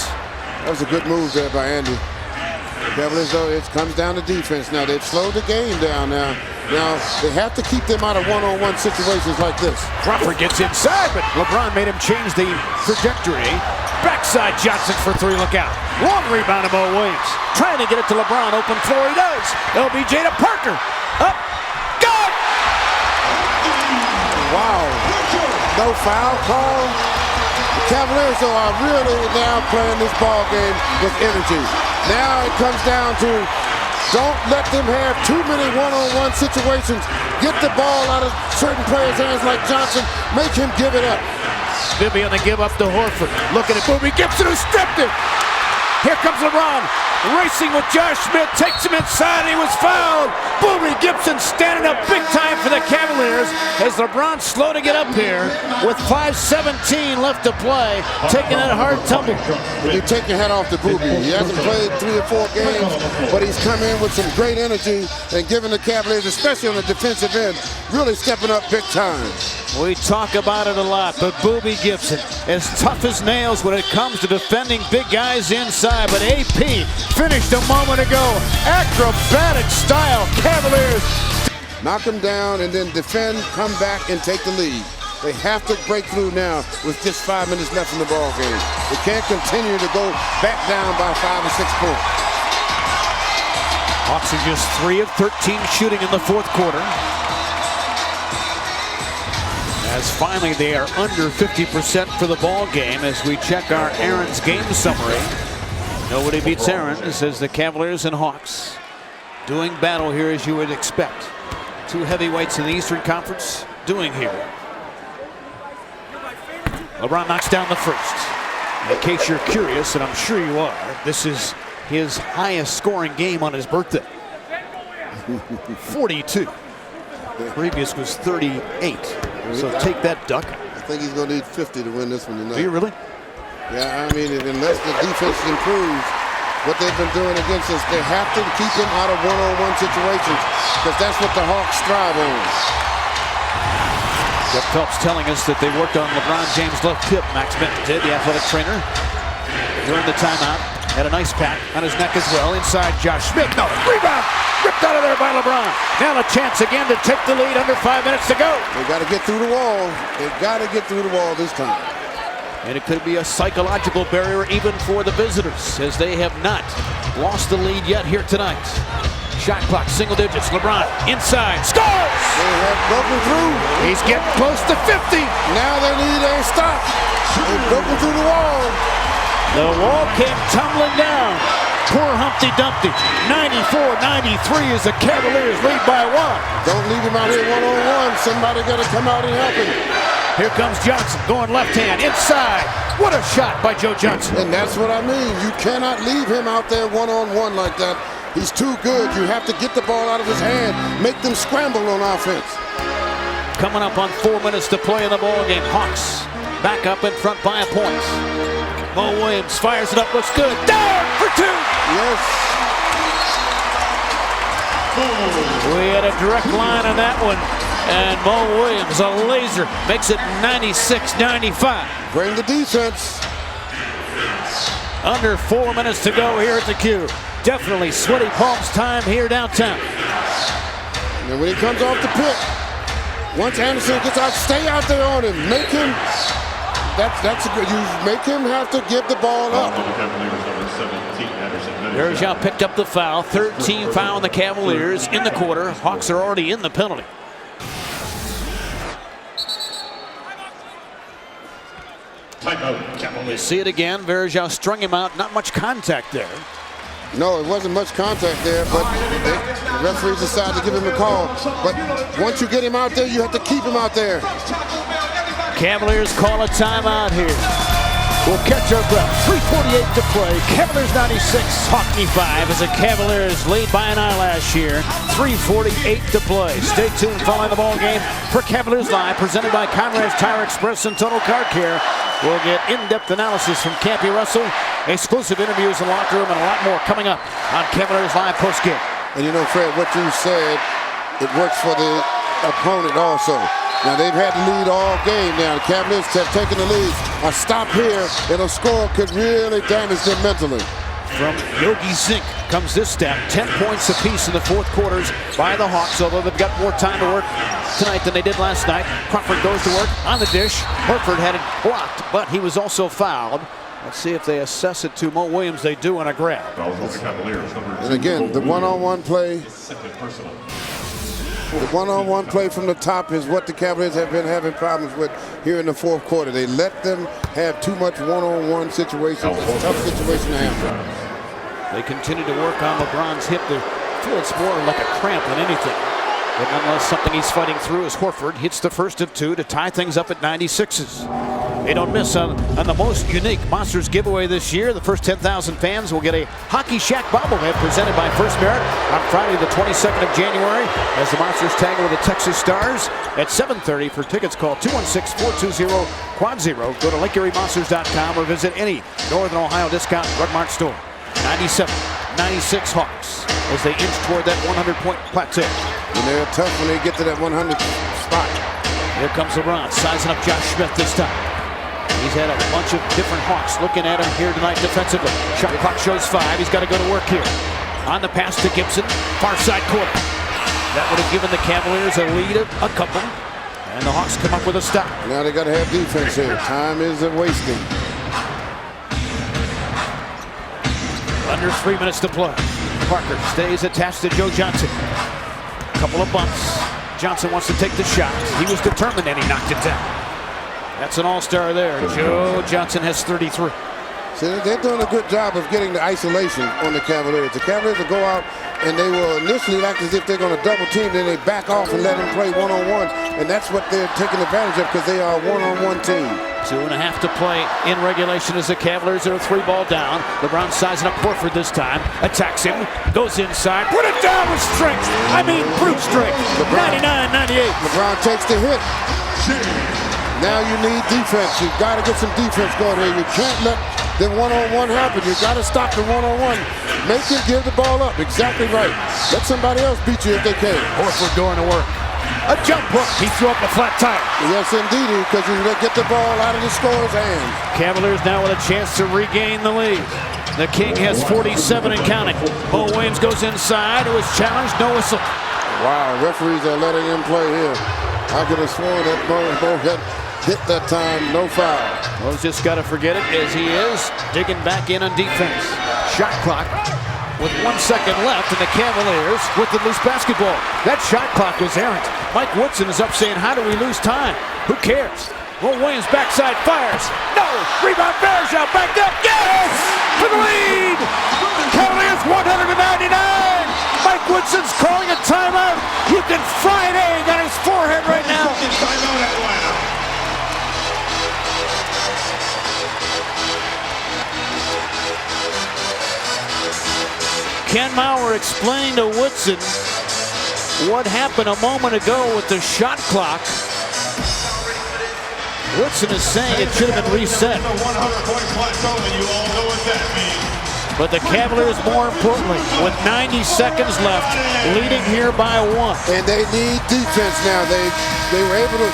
That was a good move there by Andy. The Cavaliers, though, it comes down to defense now. They've slowed the game down now. Now, they have to keep them out of one-on-one situations like this. Crawford gets inside, but LeBron made him change the trajectory. Backside Johnson for 3, look out. Long rebound to Mo Williams. Trying to get it to LeBron, open floor, he does. LBJ to Parker. Up, good! Wow, no foul call. The Cavaliers, though, are really now playing this ball game with energy. Now it comes down to don't let them have too many one-on-one situations. Get the ball out of certain players' hands like Johnson. Make him give it up. Bibby on the give up to Horford. Looking at Bobby Gibson, who stripped it. Here comes LeBron, racing with Josh Smith, takes him inside, and he was fouled. Bobby Gibson standing up big time for the Cavaliers as LeBron slow to get up here with 5:17 left to play, taking that hard tumble. When you take your hat off to Bobby, he hasn't played 3 or 4 games, but he's come in with some great energy and giving the Cavaliers, especially on the defensive end, really stepping up big time. We talk about it a lot, but Bobby Gibson, as tough as nails when it comes to defending big guys inside. But AP finished a moment ago. Acrobatic style, Cavaliers. Knock them down and then defend, come back, and take the lead. They have to break through now with just 5 minutes left in the ball game. They can't continue to go back down by 5 or 6 points. Hawks are just 3 of 13 shooting in the 4th quarter. As finally they are under 50% for the ball game as we check our Aaron's game summary. Nobody beats Aaron, says the Cavaliers and Hawks. Doing battle here as you would expect. 2 heavyweights in the Eastern Conference doing here. LeBron knocks down the first. In case you're curious, and I'm sure you are, this is his highest scoring game on his birthday. 42. The previous was 38. So take that, Duck. I think he's going to need 50 to win this one tonight. Do you really? Yeah, I mean, unless the defense improves what they've been doing against us, they have to keep him out of one-on-one situations because that's what the Hawks thrive on. Jeff Phelps telling us that they worked on LeBron James' left hip. Max Benton did, the athletic trainer. During the timeout, had a nice pat on his neck as well. Inside Josh Smith. No, rebound! Ripped out of there by LeBron. Now a chance again to take the lead under 5 minutes to go. They got to get through the wall. They got to get through the wall this time. And it could be a psychological barrier even for the visitors, as they have not lost the lead yet here tonight. Shot clock, single digits. LeBron inside, scores! They have broken through. He's getting close to 50. Now they need a stop. They've broken through the wall. The wall came tumbling down. Poor Humpty Dumpty. 94-93 as the Cavaliers lead by 1. Don't leave him out here one-on-one. Somebody got to come out and help him. Here comes Johnson going left hand inside. What a shot by Joe Johnson. And that's what I mean. You cannot leave him out there one-on-one like that. He's too good. You have to get the ball out of his hand, make them scramble on offense. Coming up on 4 minutes to play in the ball game. Hawks back up in front by a point. Mo Williams fires it up, looks good. Down for 2. Yes. We had a direct line on that one. And Mo Williams, a laser, makes it 96-95. Bring the defense. Under 4 minutes to go here at the Q. Definitely sweaty palms time here downtown. And when he comes off the pick, once Anderson gets out, stay out there on him. Make him, that's a good, you make him have to give the ball up. Varejão picked up the foul. 13 foul on the Cavaliers in the quarter. Hawks are already in the penalty. You see it again. Varejão strung him out. Not much contact there. No, it wasn't much contact there, but the referees decided to give him a call. But once you get him out there, you have to keep him out there. Cavaliers call a timeout here. We'll catch our breath. 3:48 to play. Cavaliers 96, Hawks 95 as the Cavaliers lead by an eyelash here. 3:48 to play. Stay tuned following the ball game for Cavaliers Live, presented by Conrad's Tire Express and Total Car Care. We'll get in-depth analysis from Campy Russell, exclusive interviews in the locker room, and a lot more coming up on Cavaliers Live postgame. And you know, Fred, what you said, it works for the opponent also. Now, they've had the lead all game now. The Cavaliers have taken the lead. A stop here and a score could really damage them mentally. From Yogi Zink comes this stat. 10 points apiece in the fourth quarters by the Hawks, although they've got more time to work tonight than they did last night. Crawford goes to work on the dish. Horford had it blocked, but he was also fouled. Let's see if they assess it to Mo Williams. They do on a grab. And again, the one-on-one play. The one-on-one play from the top is what the Cavaliers have been having problems with here in the fourth quarter. They let them have too much one-on-one situations. It's a tough situation to handle. They continue to work on LeBron's hip. They feel it's more like a cramp than anything. But nonetheless, something he's fighting through as Horford hits the first of 2 to tie things up at 96s. They don't miss on the most unique Monsters giveaway this year. The first 10,000 fans will get a Hockey Shack bobblehead presented by First Merit on Friday the 22nd of January as the Monsters tangle with the Texas Stars at 7:30. For tickets, call 216-420-QUAD0. Go to LakeErieMonsters.com or visit any Northern Ohio Discount Drug Mart store. 97-96 Hawks as they inch toward that 100-point plateau. And they're tough when they get to that 100 spot. Here comes LeBron, sizing up Josh Smith this time. He's had a bunch of different Hawks looking at him here tonight defensively. Shot clock shows 5. He's got to go to work here. On the pass to Gibson, far side corner. That would have given the Cavaliers a lead of a couple. And the Hawks come up with a stop. Now they got to have defense here. Time is wasting. Under 3 minutes to play. Parker stays attached to Joe Johnson. Couple of bumps. Johnson wants to take the shot. He was determined and he knocked it down. That's an all-star there. Joe Johnson has 33. See, they're doing a good job of getting the isolation on the Cavaliers. The Cavaliers will go out and they will initially act as if they're going to double team, then they back off and let them play one-on-one. And that's what they're taking advantage of because they are a one-on-one team. 2.5 to play in regulation as the Cavaliers are 3-ball down. LeBron sizing up Horford this time. Attacks him. Goes inside. Put it down with strength. I mean brute strength. 99-98. LeBron takes the hit. Now you need defense. You've got to get some defense going here. You can't let the one-on-one happen. You've got to stop the one-on-one. Make him give the ball up. Exactly right. Let somebody else beat you if they can. Horford going to work. A jump hook. He threw up a flat tire. Yes, indeed, because you get the ball out of the scorer's hands. Cavaliers now with a chance to regain the lead. The King has 47 and counting. Mo Williams goes inside. It was challenged. No whistle. Wow, referees are letting him play here. I could have sworn that Mo had hit that time, no foul. Rose just got to forget it as he is digging back in on defense. Shot clock with 1 second left, and the Cavaliers with the loose basketball. That shot clock was errant. Mike Woodson is up saying, how do we lose time? Who cares? Will Williams backside fires. No! Rebound Varejão back up. Yes! For the lead! Cavaliers 199! Mike Woodson's calling a timeout. You can fry an egg on his forehead right now. Ken Mauer explained to Woodson what happened a moment ago with the shot clock. Woodson is saying it should have been reset. But the Cavaliers, more importantly, with 90 seconds left, leading here by 1. And they need defense now. They were able to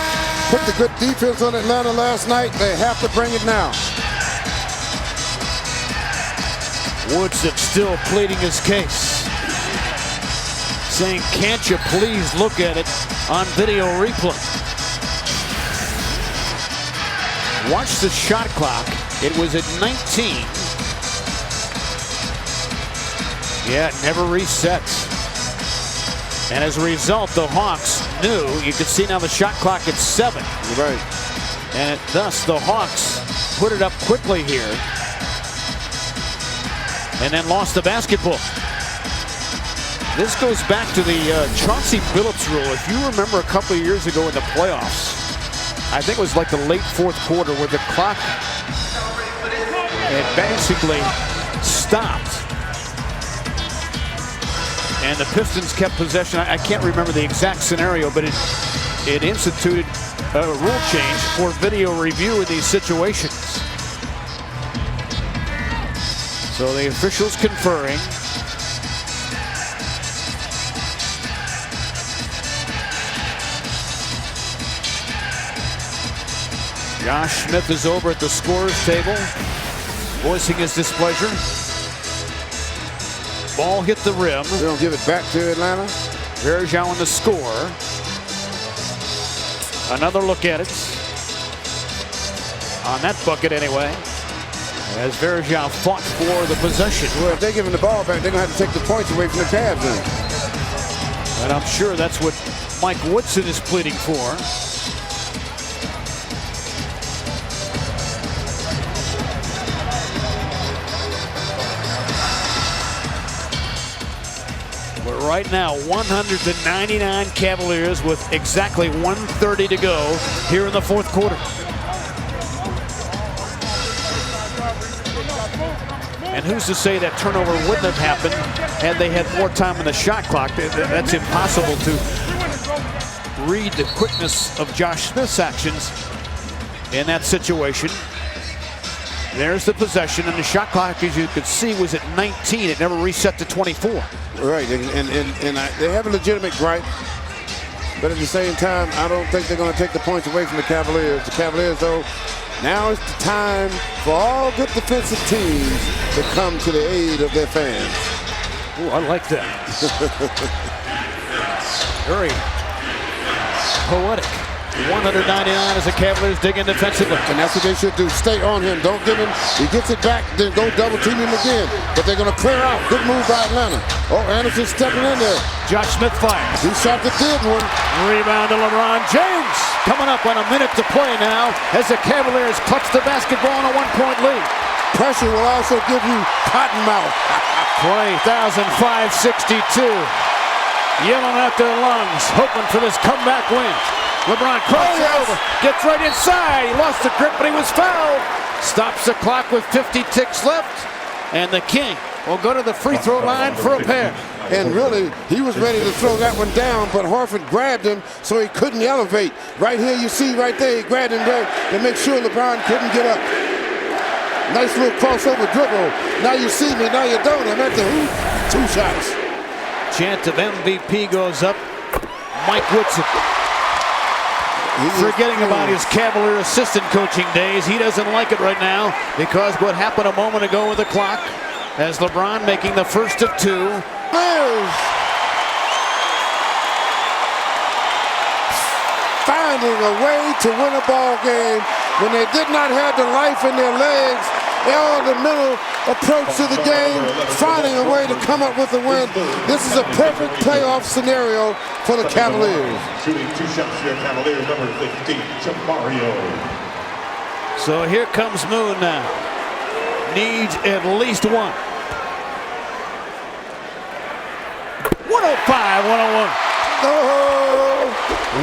put the good defense on Atlanta last night. They have to bring it now. Woodson still pleading his case, saying, can't you please look at it on video replay? Watch the shot clock. It was at 19. Yeah, it never resets. And as a result, the Hawks knew. You can see now the shot clock at 7. Right. And thus the Hawks put it up quickly here. And then lost the basketball. This goes back to the Chauncey Billups rule. If you remember a couple of years ago in the playoffs, I think it was like the late 4th quarter where the clock had basically stopped. And the Pistons kept possession. I can't remember the exact scenario, but it instituted a rule change for video review in these situations. So the officials conferring. Josh Smith is over at the scorer's table, voicing his displeasure. Ball hit the rim. They don't give it back to Atlanta. Varejão on the score. Another look at it. On that bucket anyway. As Varejão fought for the possession. Well, if they give him the ball back, they're going to have to take the points away from the Cavs then. And I'm sure that's what Mike Woodson is pleading for. But right now, 199 Cavaliers with exactly 1:30 to go here in the 4th quarter. And who's to say that turnover wouldn't have happened had they had more time on the shot clock? That's impossible to read the quickness of Josh Smith's actions in that situation. There's the possession, and the shot clock, as you could see, was at 19. It never reset to 24. Right, and they have a legitimate gripe, but at the same time, I don't think they're going to take the points away from the Cavaliers. The Cavaliers, though, now is the time for all good defensive teams to come to the aid of their fans. Ooh, I like that. Very poetic. 199 as the Cavaliers dig in defensively. And that's what they should do. Stay on him. Don't give him. He gets it back, then go double team him again. But they're going to clear out. Good move by Atlanta. Oh, Anderson stepping in there. Josh Smith fires. He shot the third one. Rebound to LeBron James. Coming up on a minute to play now as the Cavaliers clutch the basketball on a 1-point lead. Pressure will also give you cotton mouth. 20,562. Yelling out their lungs, hoping for this comeback win. LeBron crosses over, gets right inside. He lost the grip, but he was fouled. Stops the clock with 50 ticks left. And the King will go to the free throw line for a pair. And really, he was ready to throw that one down, but Horford grabbed him so he couldn't elevate. Right here, you see right there, he grabbed him there to make sure LeBron couldn't get up. Nice little crossover dribble. Now you see me, now you don't. I'm at the hoop. 2 shots. Chant of MVP goes up. Mike Woodson. Forgetting about his Cavalier assistant coaching days. He doesn't like it right now because what happened a moment ago with the clock as LeBron making the first of 2. Firing finding a way to win a ball game when they did not have the life in their legs. They all the mental approach to the game, finding a way to come up with a win. This is a perfect playoff scenario for the Cavaliers. Shooting 2 shots here, Cavaliers, number 15, Mario. So here comes Moon now. Needs at least one. 105-101. Oh!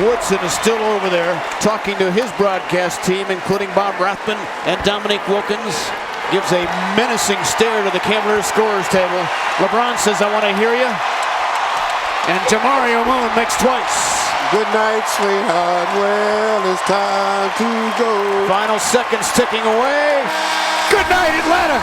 Woodson is still over there talking to his broadcast team, including Bob Rathman and Dominique Wilkins. Gives a menacing stare to the Cavaliers scorers table. LeBron says, I want to hear you. And Jamario Moon makes twice. Good night, sweetheart. Well, it's time to go. Final seconds ticking away. Good night, Atlanta.